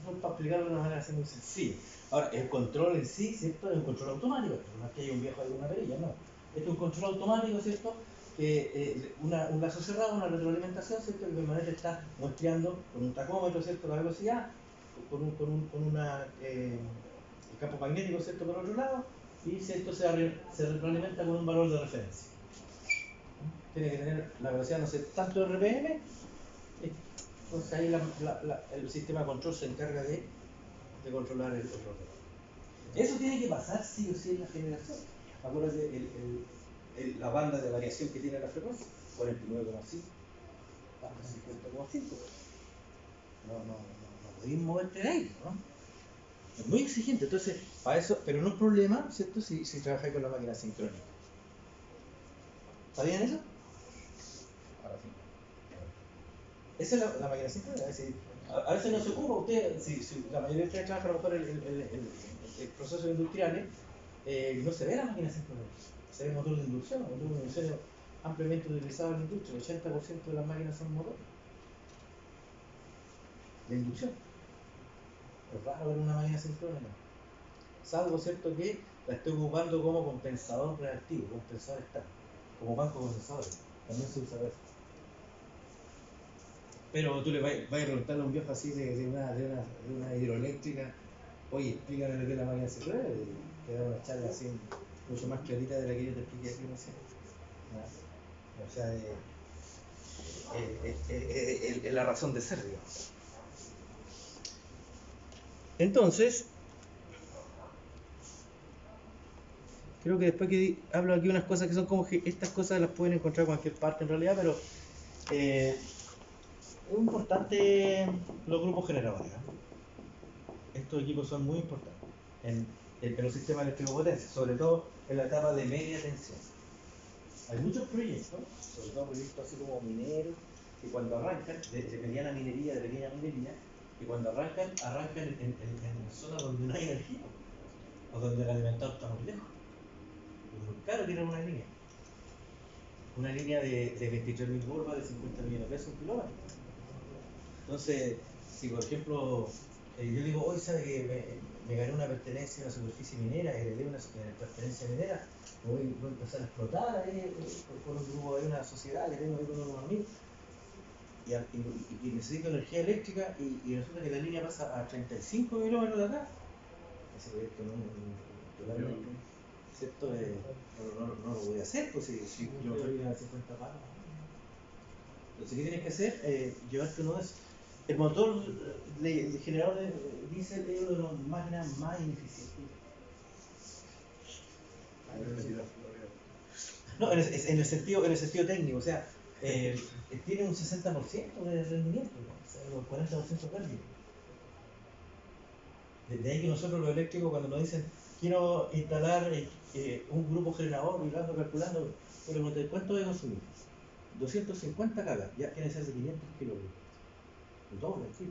Eso es para explicarlo de una manera así muy sencilla. Ahora, el control en sí, ¿cierto? Es un control automático, no es que haya un viejo de una perilla, no. Este es un control automático, ¿cierto? Que un lazo cerrado, una retroalimentación, ¿cierto? Que permanente está muestreando con un tacómetro, ¿cierto? La velocidad, el campo magnético, ¿cierto? Por otro lado, y esto se retroalimenta con un valor de referencia. Tiene que tener la velocidad, no sé, tanto RPM, entonces ahí el sistema de control se encarga de controlar el rotor. Eso tiene que pasar sí o sí en la generación. Acuérdate la banda de variación que tiene la frecuencia, 49,5 hasta 50,5. No podéis moverte de ahí, ¿no? Es muy exigente, entonces, para eso, pero no es problema, ¿cierto? Si trabajáis con la máquina sincrónica. ¿Está bien eso? Esa es la máquina sincrónica. Es decir, a veces no se ocupa usted, si la mayoría de ustedes trabaja a lo mejor el procesos industriales, no se ve la máquina sincrónica, se ve motor de inducción. El motor de inducción es ampliamente utilizado en la industria, el 80% de las máquinas son motores de inducción. Es raro ver una máquina sincrónica, salvo cierto que la estoy ocupando como compensador reactivo, compensador estable, como banco compensador, también se usa eso. Pero tú le vas a preguntarle a un viejo así de una hidroeléctrica, oye, explícame lo que es la máquina sincrónica, y te da una charla así mucho más clarita de la que yo te expliqué aquí, no sé. ¿No? O sea, es la razón de ser, digamos. Entonces, creo que después que hablo aquí unas cosas que son como que estas cosas las pueden encontrar en cualquier parte en realidad, pero es importante los grupos generadores. Estos equipos son muy importantes en los sistemas eléctricos potentes, sobre todo en la etapa de media tensión. Hay muchos proyectos, sobre todo proyectos así como mineros, que cuando arrancan, de mediana minería, de pequeña minería, que cuando arrancan en zonas donde no hay energía, o donde el alimentador está muy lejos. Claro, tienen una línea de 23.000 volts de 50 millones de pesos un kilómetro. Entonces, si por ejemplo yo digo, hoy sabe que me gané una pertenencia a una superficie minera, heredé una pertenencia minera, voy a empezar a explotar ahí con un grupo, hay una sociedad que tengo ahí con unos amigos, y necesito energía eléctrica, y resulta que la línea pasa a 35 kilómetros de acá. Ese proyecto totalmente, ¿cierto? No lo voy a hacer, pues si yo soy a 50 palos. Entonces, ¿qué tienes que hacer? Llevarte uno de esos. El motor de generador de diésel es uno de las máquinas más ineficientes. No, en el sentido técnico, o sea, tiene un 60% de rendimiento, ¿no? O sea, los 40% pérdida. De ahí que nosotros los eléctricos, cuando nos dicen quiero instalar un grupo generador, mirando, calculando, pero ¿cuánto debe consumir? 250 kg, ya tiene que ser de 500 kilogramos. El doble, sí.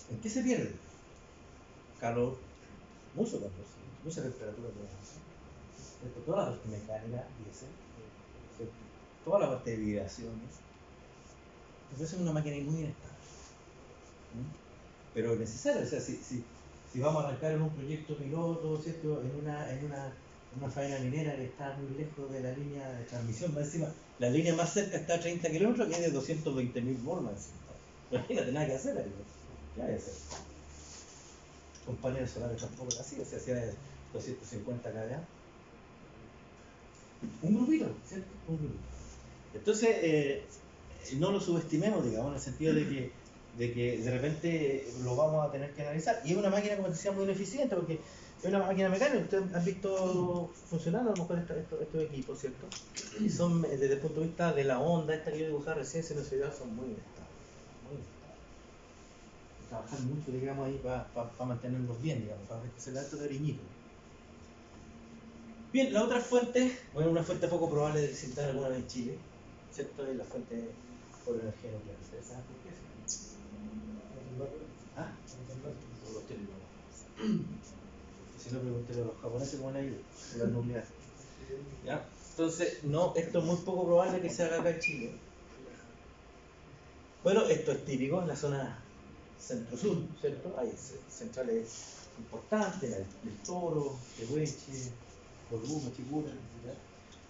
¿En qué se pierde? Calor, mucho calor, mucha temperatura. Toda la parte mecánica, diésel, toda la parte de vibraciones. Entonces es una máquina muy inestable. Pero necesaria, o sea, si vamos a arrancar en un proyecto piloto, ¿cierto? En una faena minera que está muy lejos de la línea de transmisión, más encima, la línea más cerca está a 30 kilómetros y es de 220.000 volts. Imagínate, nada que hacer ahí. ¿Qué hay que hacer? Con paneles solares tampoco es así, o sea, si hay 250 kVA. Un grupito, ¿cierto? Un grupito. Entonces, no lo subestimemos, digamos, en el sentido de que de repente lo vamos a tener que analizar. Y es una máquina, como decía, muy ineficiente, porque es una máquina mecánica. Ustedes han visto funcionando a lo mejor estos equipos, ¿cierto? Y son, desde el punto de vista de la onda, esta que yo dibujaba recién, se nos son muy inestables. Muy inestables. Trabajar mucho, digamos, ahí para mantenerlos bien, digamos, para que se le da todo cariñito. Bien, la otra fuente, bueno, una fuente poco probable de visitar alguna vez en Chile, ¿cierto? Es la fuente por energía nuclear. ¿Ustedes saben por qué? ¿Ah? Por los terremotos. Si no, pregúntele a los japoneses cómo van a ir por la nuclear. ¿Ya? Entonces, no, esto es muy poco probable que se haga acá en Chile. Bueno, esto es típico en la zona centro-sur, ¿cierto? Hay centrales importantes, el Toro, Tehueche, Colbún, Chicura, ¿ya?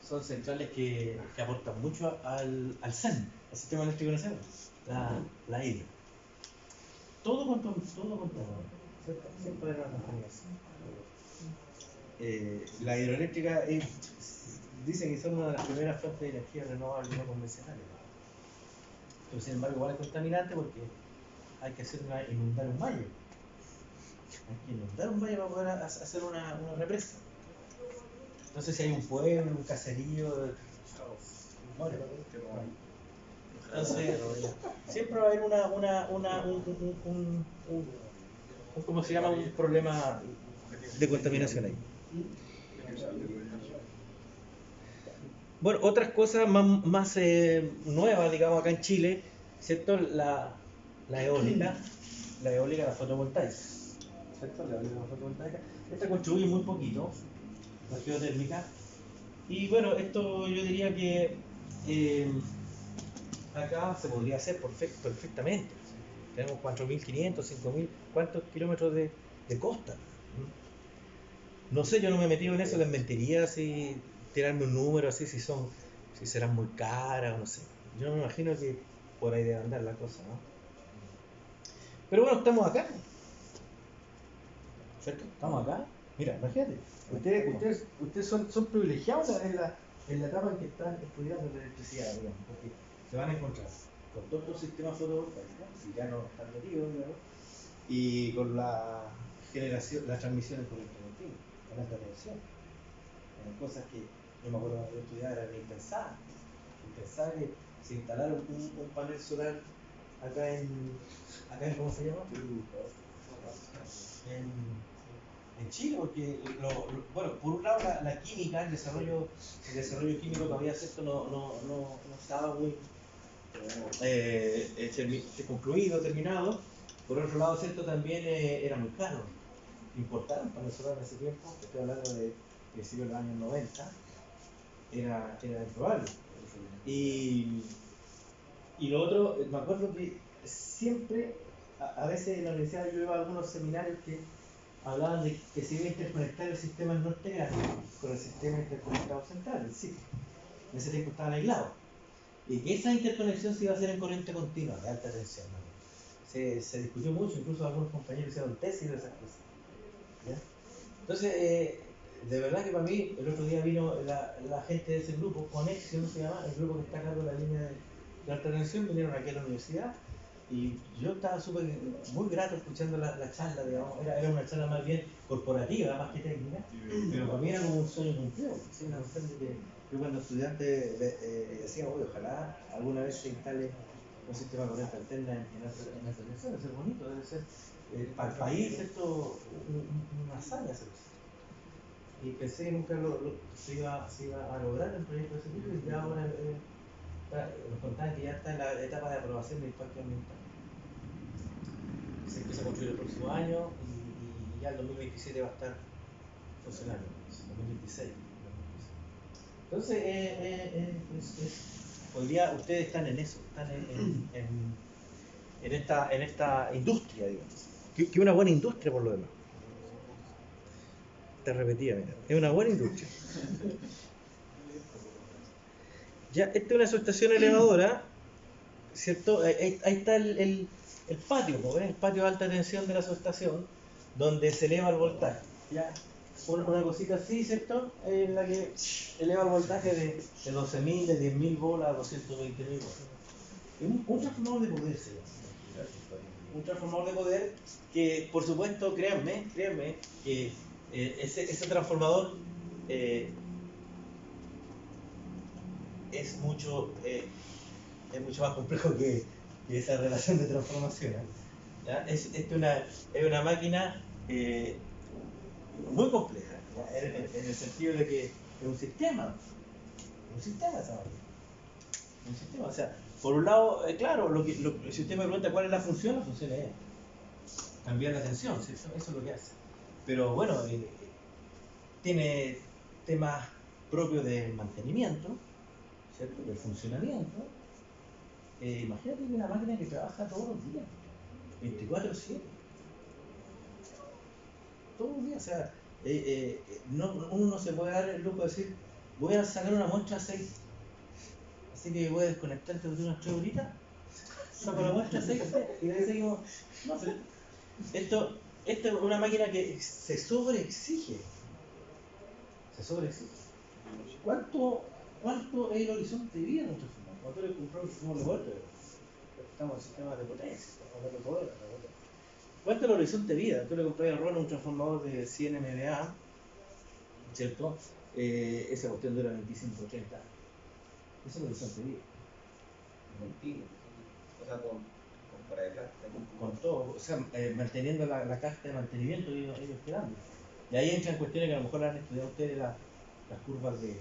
Son centrales que aportan mucho al CEN, al Sistema Eléctrico Nacional, la hidro. Todo con siempre hay una compañía así. La hidroeléctrica dicen que son una de las primeras fuentes de energía renovable no convencionales. Pero sin embargo igual es contaminante porque hay que inundar un valle. Hay que inundar un valle para poder hacer una represa. No sé si hay un pueblo, un caserío. Bueno, entonces, siempre va a haber ¿cómo se llama? Un problema de contaminación ahí. Bueno, otras cosas más nuevas, digamos, acá en Chile, ¿cierto? La eólica, la fotovoltaica, ¿cierto? La eólica, la fotovoltaica. Esta contribuye muy poquito, la geotérmica. Y bueno, esto yo diría que acá se podría hacer perfectamente. Tenemos 4.500, 5.000, ¿cuántos kilómetros de costa? No sé, yo no me he metido en eso, les mentiría si tirarme un número así, si serán muy caras o no sé. Yo me imagino que por ahí debe andar la cosa, ¿no? Pero bueno, estamos acá, ¿cierto? Estamos acá. Mira, imagínate, ustedes son privilegiados en la etapa en que están estudiando la electricidad, digamos, porque se van a encontrar con todos los sistemas fotovoltaicos, si ya no están metidos, digamos, y con la generación, la transmisión en corriente continua, con alta tensión. Cosas que yo me acuerdo cuando yo estudiaba eran impensadas que se instalara un panel solar acá en ¿cómo se llama? En Chile, porque bueno, por un lado la química, el desarrollo químico todavía esto no estaba muy concluido, terminado. Por otro lado, ¿cierto? También era muy caro importar un panel solar en ese tiempo, estoy hablando de principios de los años 90, era improbable. Y lo otro, me acuerdo que siempre, a veces en la universidad yo iba a algunos seminarios que hablaban de que se iba a interconectar el sistema norteño con el sistema interconectado central, el SIC. En ese tiempo estaban aislados. Y que esa interconexión se iba a hacer en corriente continua, de alta tensión, ¿no? Se discutió mucho, incluso algunos compañeros hicieron tesis de esas cosas. ¿Ya? Entonces, de verdad que para mí, el otro día vino la gente de ese grupo, Conexión se llama, el grupo que está a cargo de la línea de alta tensión, vinieron aquí a la universidad y yo estaba muy grato escuchando la charla, digamos, era una charla más bien corporativa, más que técnica, pero para mí era como un sueño cumplido, ¿sí? Una cuestión de que yo cuando estudiante decía, oye, ojalá alguna vez se instale un sistema de corriente alterna en alta tensión, debe ser bonito, debe ser para el país esto una hazaña hacer eso. Y pensé que nunca se iba a lograr el proyecto de ese tipo y ya ahora nos contaban que ya está en la etapa de aprobación de impacto ambiental. Se empieza a construir el próximo año y ya el 2027 va a estar funcionando, 2026. Entonces, hoy día ustedes están en eso, están en esta industria, digamos, que una buena industria por lo demás. Te repetía, mira, es una buena industria. Ya, esta es una subestación elevadora, ¿cierto? Ahí está el patio, ¿no? El patio de alta tensión de la subestación, donde se eleva el voltaje. ¿Ya? Una cosita así, ¿cierto? En la que eleva el voltaje de 12.000, de 10.000 bolas a 220.000 bolas. Es un transformador de poder, se llama. Un transformador de poder que, por supuesto, créanme, que ese transformador es mucho más complejo que esa relación de transformación. ¿Ya? Es una máquina muy compleja, en el sentido de que es un sistema esa máquina. Un sistema, o sea, por un lado, claro, el sistema pregunta cuál es la función es cambiar la tensión, ¿sí? Eso es lo que hace. Pero bueno, tiene temas propios del mantenimiento, ¿cierto? Del funcionamiento. Imagínate que una máquina que trabaja todos los días, 24/7. Todos los días, o sea, uno no se puede dar el lujo de decir, voy a sacar una muestra 6, así que voy a desconectar de unas 3 horitas, saco la muestra 6 y de ahí seguimos. No, pero esto es una máquina que se sobreexige. ¿Cuánto es el horizonte de vida de nuestro sistema? Cuando tú le compras un sistema de vuelta, estamos en sistemas de potencia, estamos hablando de poder, de potencia. ¿Cuánto es el horizonte de vida? Tú le compras a Ron un transformador de 100 MVA, ¿cierto? Esa cuestión dura 25 o 30 años. Ese es el horizonte de vida. Continuo. O sea, con para adelante. Con todo, o sea, manteniendo la caja de mantenimiento ellos quedando. Y ahí entran cuestiones que a lo mejor han estudiado ustedes las curvas de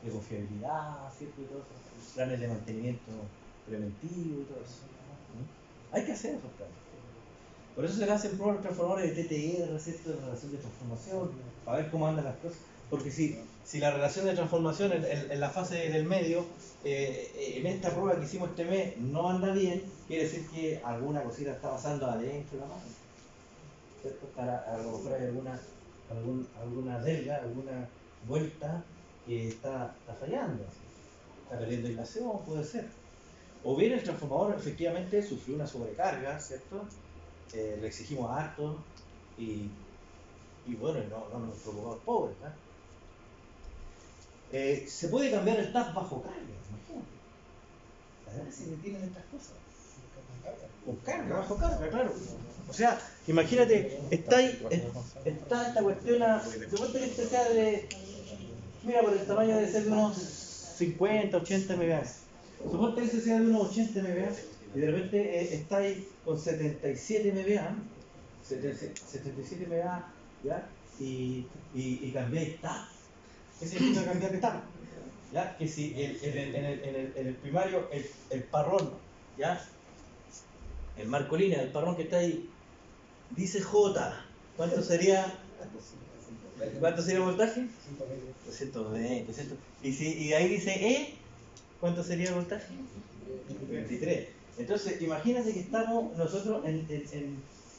de confiabilidad, ¿cierto? Y todo eso, planes de mantenimiento preventivo y todo eso. Hay que hacer esos planes. Por eso se le hacen pruebas transformadores de TTR, ¿cierto? De relación de transformación, para ver cómo andan las cosas. Porque si la relación de transformación en la fase del medio, en esta prueba que hicimos este mes, no anda bien, quiere decir que alguna cosita está pasando adentro de la mano. ¿Cierto? A lo mejor hay alguna delga, alguna vuelta que está fallando. Está perdiendo aislación, puede ser. O bien el transformador efectivamente sufrió una sobrecarga, ¿cierto? Le exigimos harto y bueno, no nos preocupamos pobres, ¿no? Se puede cambiar el TAP bajo carga, imagínate. A ver si tienen estas cosas. Con carga, bajo carga, claro. O sea, imagínate, está esta cuestión, suponte que este sea mira, por el tamaño debe ser de unos 50, 80 MBA. Suponte que este sea de unos 80 MBA y de repente estáis con 77 MBA, 77 MBA, ¿ya? Y cambiáis TAP. ¿Qué significa cambiar de TAP? ¿Ya? Que si en el primario el parrón, ¿ya? El marco línea, el parrón que está ahí, dice J, ¿cuánto sería el voltaje? 220. Y ahí dice E, ¿cuánto sería el voltaje? 23. Entonces, imagínate que estamos nosotros en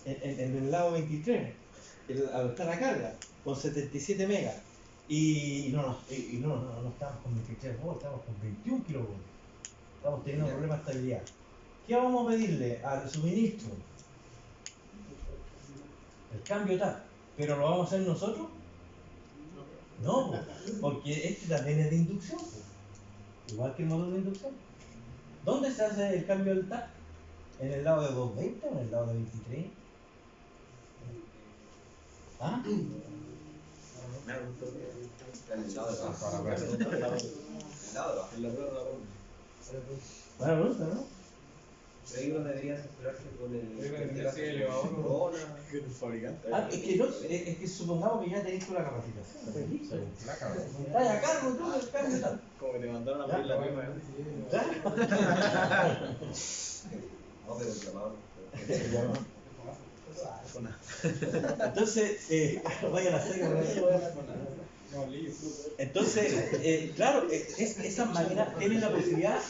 el lado 23, al estar la carga, con 77 megas. Y no estamos con 23 volts, estamos con 21 kilovolts. Estamos teniendo un problema de estabilidad. ¿Qué vamos a pedirle al suministro? El cambio TAP. ¿Pero lo vamos a hacer nosotros? No, porque este también es de inducción, igual que el motor de inducción. ¿Dónde se hace el cambio del TAP? ¿En el lado de 220 o en el lado de 23? ¿Ah? En el lado de abajo. En la prueba. Buena pregunta, ¿no? Pero ahí uno debería asesorarse con el elevador, el fabricante. Es que supongamos que ya tenéis toda la capacitación. Estás a cargo tú del cambio de TAP. Como que te mandaron a abrir la misma. No, pero el llamado. Entonces, vayan a hacer. Entonces, claro, esas máquinas tienen la posibilidad,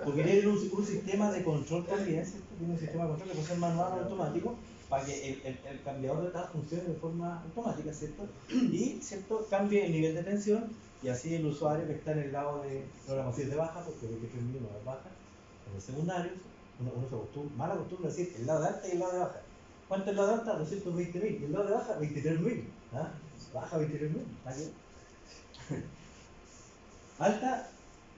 porque tienen un sistema de control también, ¿cierto? Tienen un sistema de control que puede ser manual o automático, para que el cambiador de TAP funcione de forma automática, ¿cierto? Y, ¿cierto?, cambie el nivel de tensión, y así el usuario que está en el lado de, no la de baja, porque 23.000 no es baja, en el secundario, uno se mal acostumbra a decir el lado de alta y el lado de baja. ¿Cuánto es el lado de alta? 220.000, y el lado de baja, 23.000. ¿Ah? Baja 23.000, ¿está bien? Alta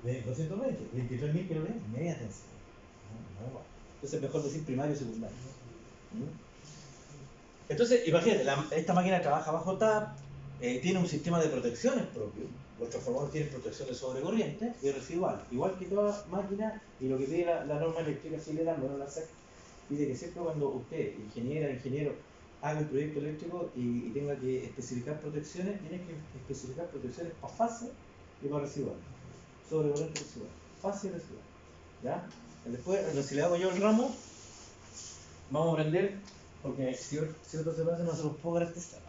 de 220, 23.000 que lo ven, media tensión. Entonces es mejor decir primario y secundario. Entonces, imagínate, esta máquina trabaja bajo TAP, tiene un sistema de protecciones propio. Los transformadores tienen protección de sobrecorriente y residual, igual que toda máquina, y lo que pide la norma eléctrica federal, bueno, la SEC, pide que siempre cuando usted, ingeniero, haga un proyecto eléctrico y tenga que especificar protecciones, tiene que especificar protecciones para fase y para residual. Sobrecorriente residual. Fase y residual. ¿Ya? Después, si le hago yo el ramo, vamos a aprender, porque si otro se pasa no se los puedo garantizar.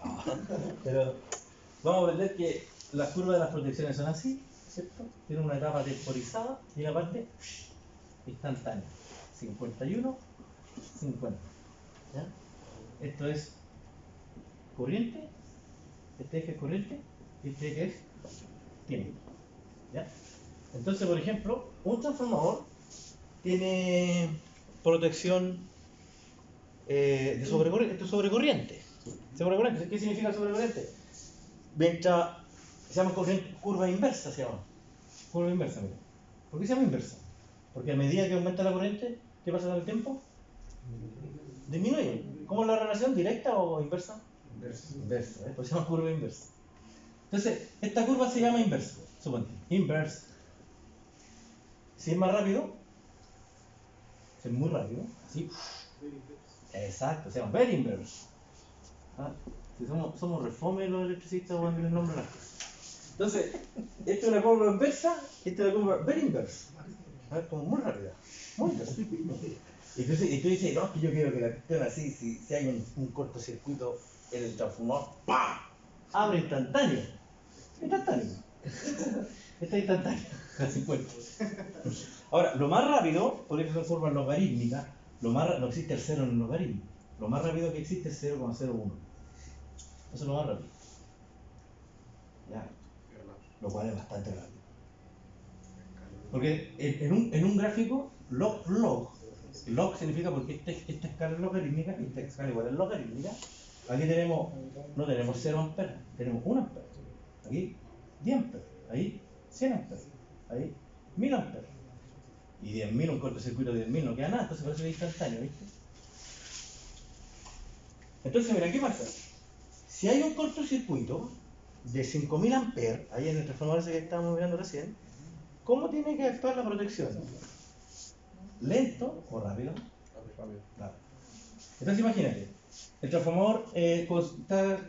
Pero vamos a aprender que las curvas de las protecciones son así, ¿cierto? Tienen una etapa temporizada y una parte instantánea. 51, 50. ¿Ya? Esto es corriente, este eje es corriente y este eje es tiempo. ¿Ya? Entonces, por ejemplo, un transformador tiene protección de sobrecorriente. Esto es sobrecorriente. ¿Qué significa sobrecorriente? Mientras se llama curva inversa, se llama. Curva inversa, mira. ¿Por qué se llama inversa? Porque a medida que aumenta la corriente, ¿qué pasa con el tiempo? Disminuye. ¿Cómo es la relación? ¿Directa o inversa? Inversa. Pues se llama curva inversa. Entonces, esta curva se llama inversa. Suponte. Inverse. Si es más rápido, si es muy rápido, así. Exacto, se llama very inverse. Si somos refome los electricistas o el nombre de las cosas. Entonces, esta es una curva inversa, esta es una curva very inversa. A ver, como muy rápida. Muy inversa. Y tú dices, no, es que yo quiero que la cuestión así, si hay un cortocircuito en el transformador, ¡pam! Abre instantáneo. Instantáneo. Está instantáneo. A 50. Ahora, lo más rápido, por eso son curvas logarítmicas, no existe el cero en el logaritmo. Lo más rápido que existe es 0,01. Eso es lo más rápido. Ya. Lo cual es bastante rápido. Porque en un gráfico, log significa porque esta escala es logarítmica, esta escala igual es logarítmica. Aquí no tenemos 0 amperes, tenemos 1 ampere. Aquí 10 amperes, ahí 100 amperes, ahí 1000 amperes. Y 10.000, un cortocircuito de 10.000 no queda nada, entonces parece que es instantáneo, ¿viste? Entonces, mira, ¿qué pasa? Si hay un cortocircuito de 5.000 amperes, ahí en el transformador ese que estábamos mirando recién, ¿cómo tiene que actuar la protección? ¿Lento o rápido? Rápido. Rápido. Entonces imagínate, el transformador está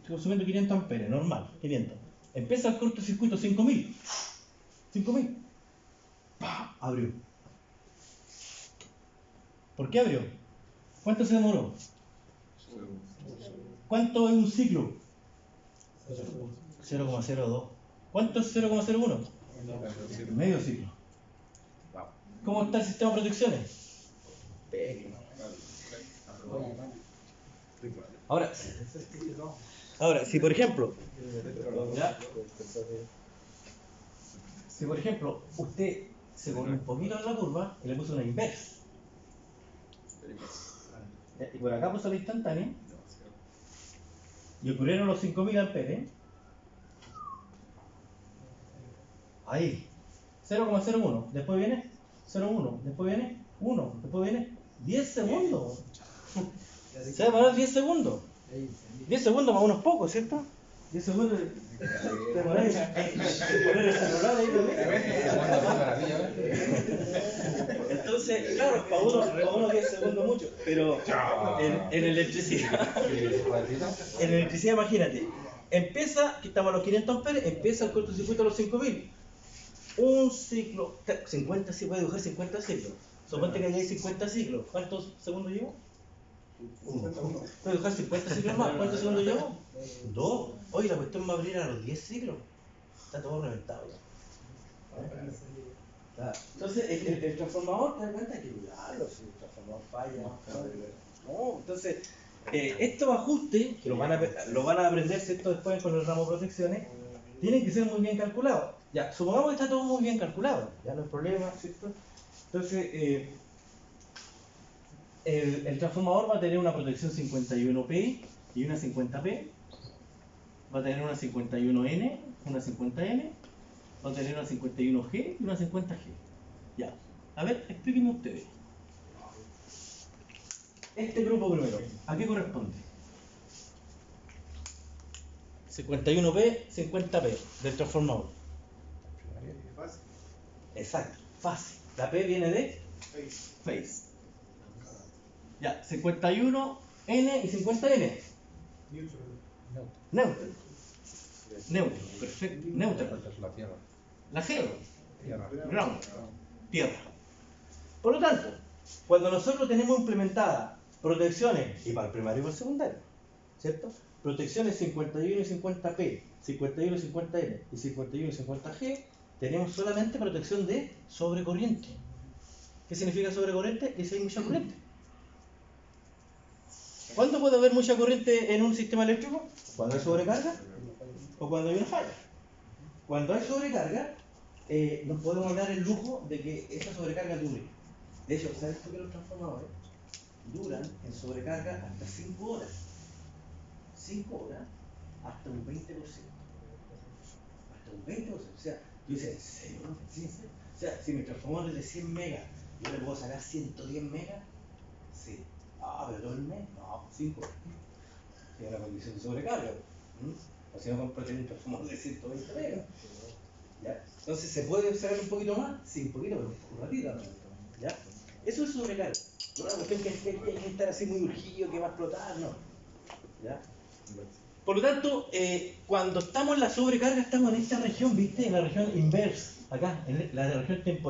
consumiendo 500 amperes, normal, 500. Empieza el cortocircuito 5.000. 5.000. ¡Pah! Abrió. ¿Por qué abrió? ¿Cuánto se demoró? ¿Cuánto es un ciclo? 0,02. ¿Cuánto es 0,01? Medio ciclo. ¿Cómo está el sistema de protecciones? Ahora, si por ejemplo, ¿ya? Si por ejemplo usted se movió un poquito en la curva y le puso una inversa, y por acá puso la instantánea, y ocurrieron los 5.000 amperes, ahí, 0,01, después viene 0,1, después viene 1, después viene 10 segundos. Se va a demorar 10 segundos. 10 segundos más unos pocos, ¿cierto? 10 segundos de poner el celular ahí también. Entonces, claro, para uno 10 segundos mucho, pero en electricidad, imagínate, empieza, que estamos a los 500 amperes, empieza el cortocircuito a los 5.000. Un ciclo, 50 sí puede dibujar 50 ciclos. Suponte que hay 50 ciclos. ¿Cuántos segundos llevo? 1. Puede dibujar 50 ciclos más. ¿Cuántos segundos llevo? 2. Oye, la cuestión va a abrir a los 10 ciclos. Está todo reventado ya. Entonces, el transformador, te das cuenta que cuidarlo, si el transformador falla. No, entonces, estos ajustes, que lo van a aprender, ¿cierto? Después con el ramo de protecciones, tienen que ser muy bien calculados. Ya, supongamos que está todo muy bien calculado, ya no hay problema, ¿cierto? Entonces, el transformador va a tener una protección 51P y una 50P, va a tener una 51N, una 50N, va a tener una 51G y una 50G. Ya, a ver, explíquenme ustedes. Este grupo primero, ¿a qué corresponde? 51P, 50P del transformador. Exacto, fase. La P viene de phase. Ya, 51N y 50N. Neutro. Neutro, perfecto. Neutro. La tierra. La G. Tierra. Ground. Tierra. Por lo tanto, cuando nosotros tenemos implementadas protecciones, y para el primario y para el secundario, ¿cierto? Protecciones 51 y 50P, 51 y 50N y 51 y 50G, tenemos solamente protección de sobrecorriente. ¿Qué significa sobrecorriente? Que si hay mucha corriente. ¿Cuándo puede haber mucha corriente en un sistema eléctrico? ¿Cuando hay sobrecarga? ¿O cuando hay una falla? Cuando hay sobrecarga, nos podemos dar el lujo de que esa sobrecarga dure. De hecho, ¿sabes por qué los transformadores duran en sobrecarga hasta 5 horas? 5 horas hasta un 20%. Hasta un 20%. O sea, tú dices, ¿en serio? ¿Sí? O sea, si mi transformador es de 100 megas, ¿yo le puedo sacar 110 megas? Sí. Ah, pero todo el mes, no, 5 horas. Tiene una condición de sobrecarga. O si no, comprate un transformador de 120 megas. ¿Ya? Entonces, ¿se puede sacar un poquito más? Sí, un poquito, pero un ratito. ¿Ya? Eso es sobrecarga. No es una cuestión que hay que estar así muy urgido, que va a explotar, no. ¿Ya? Por lo tanto, cuando estamos en la sobrecarga, estamos en esta región, ¿viste? En la región inversa, acá, en la región temporal.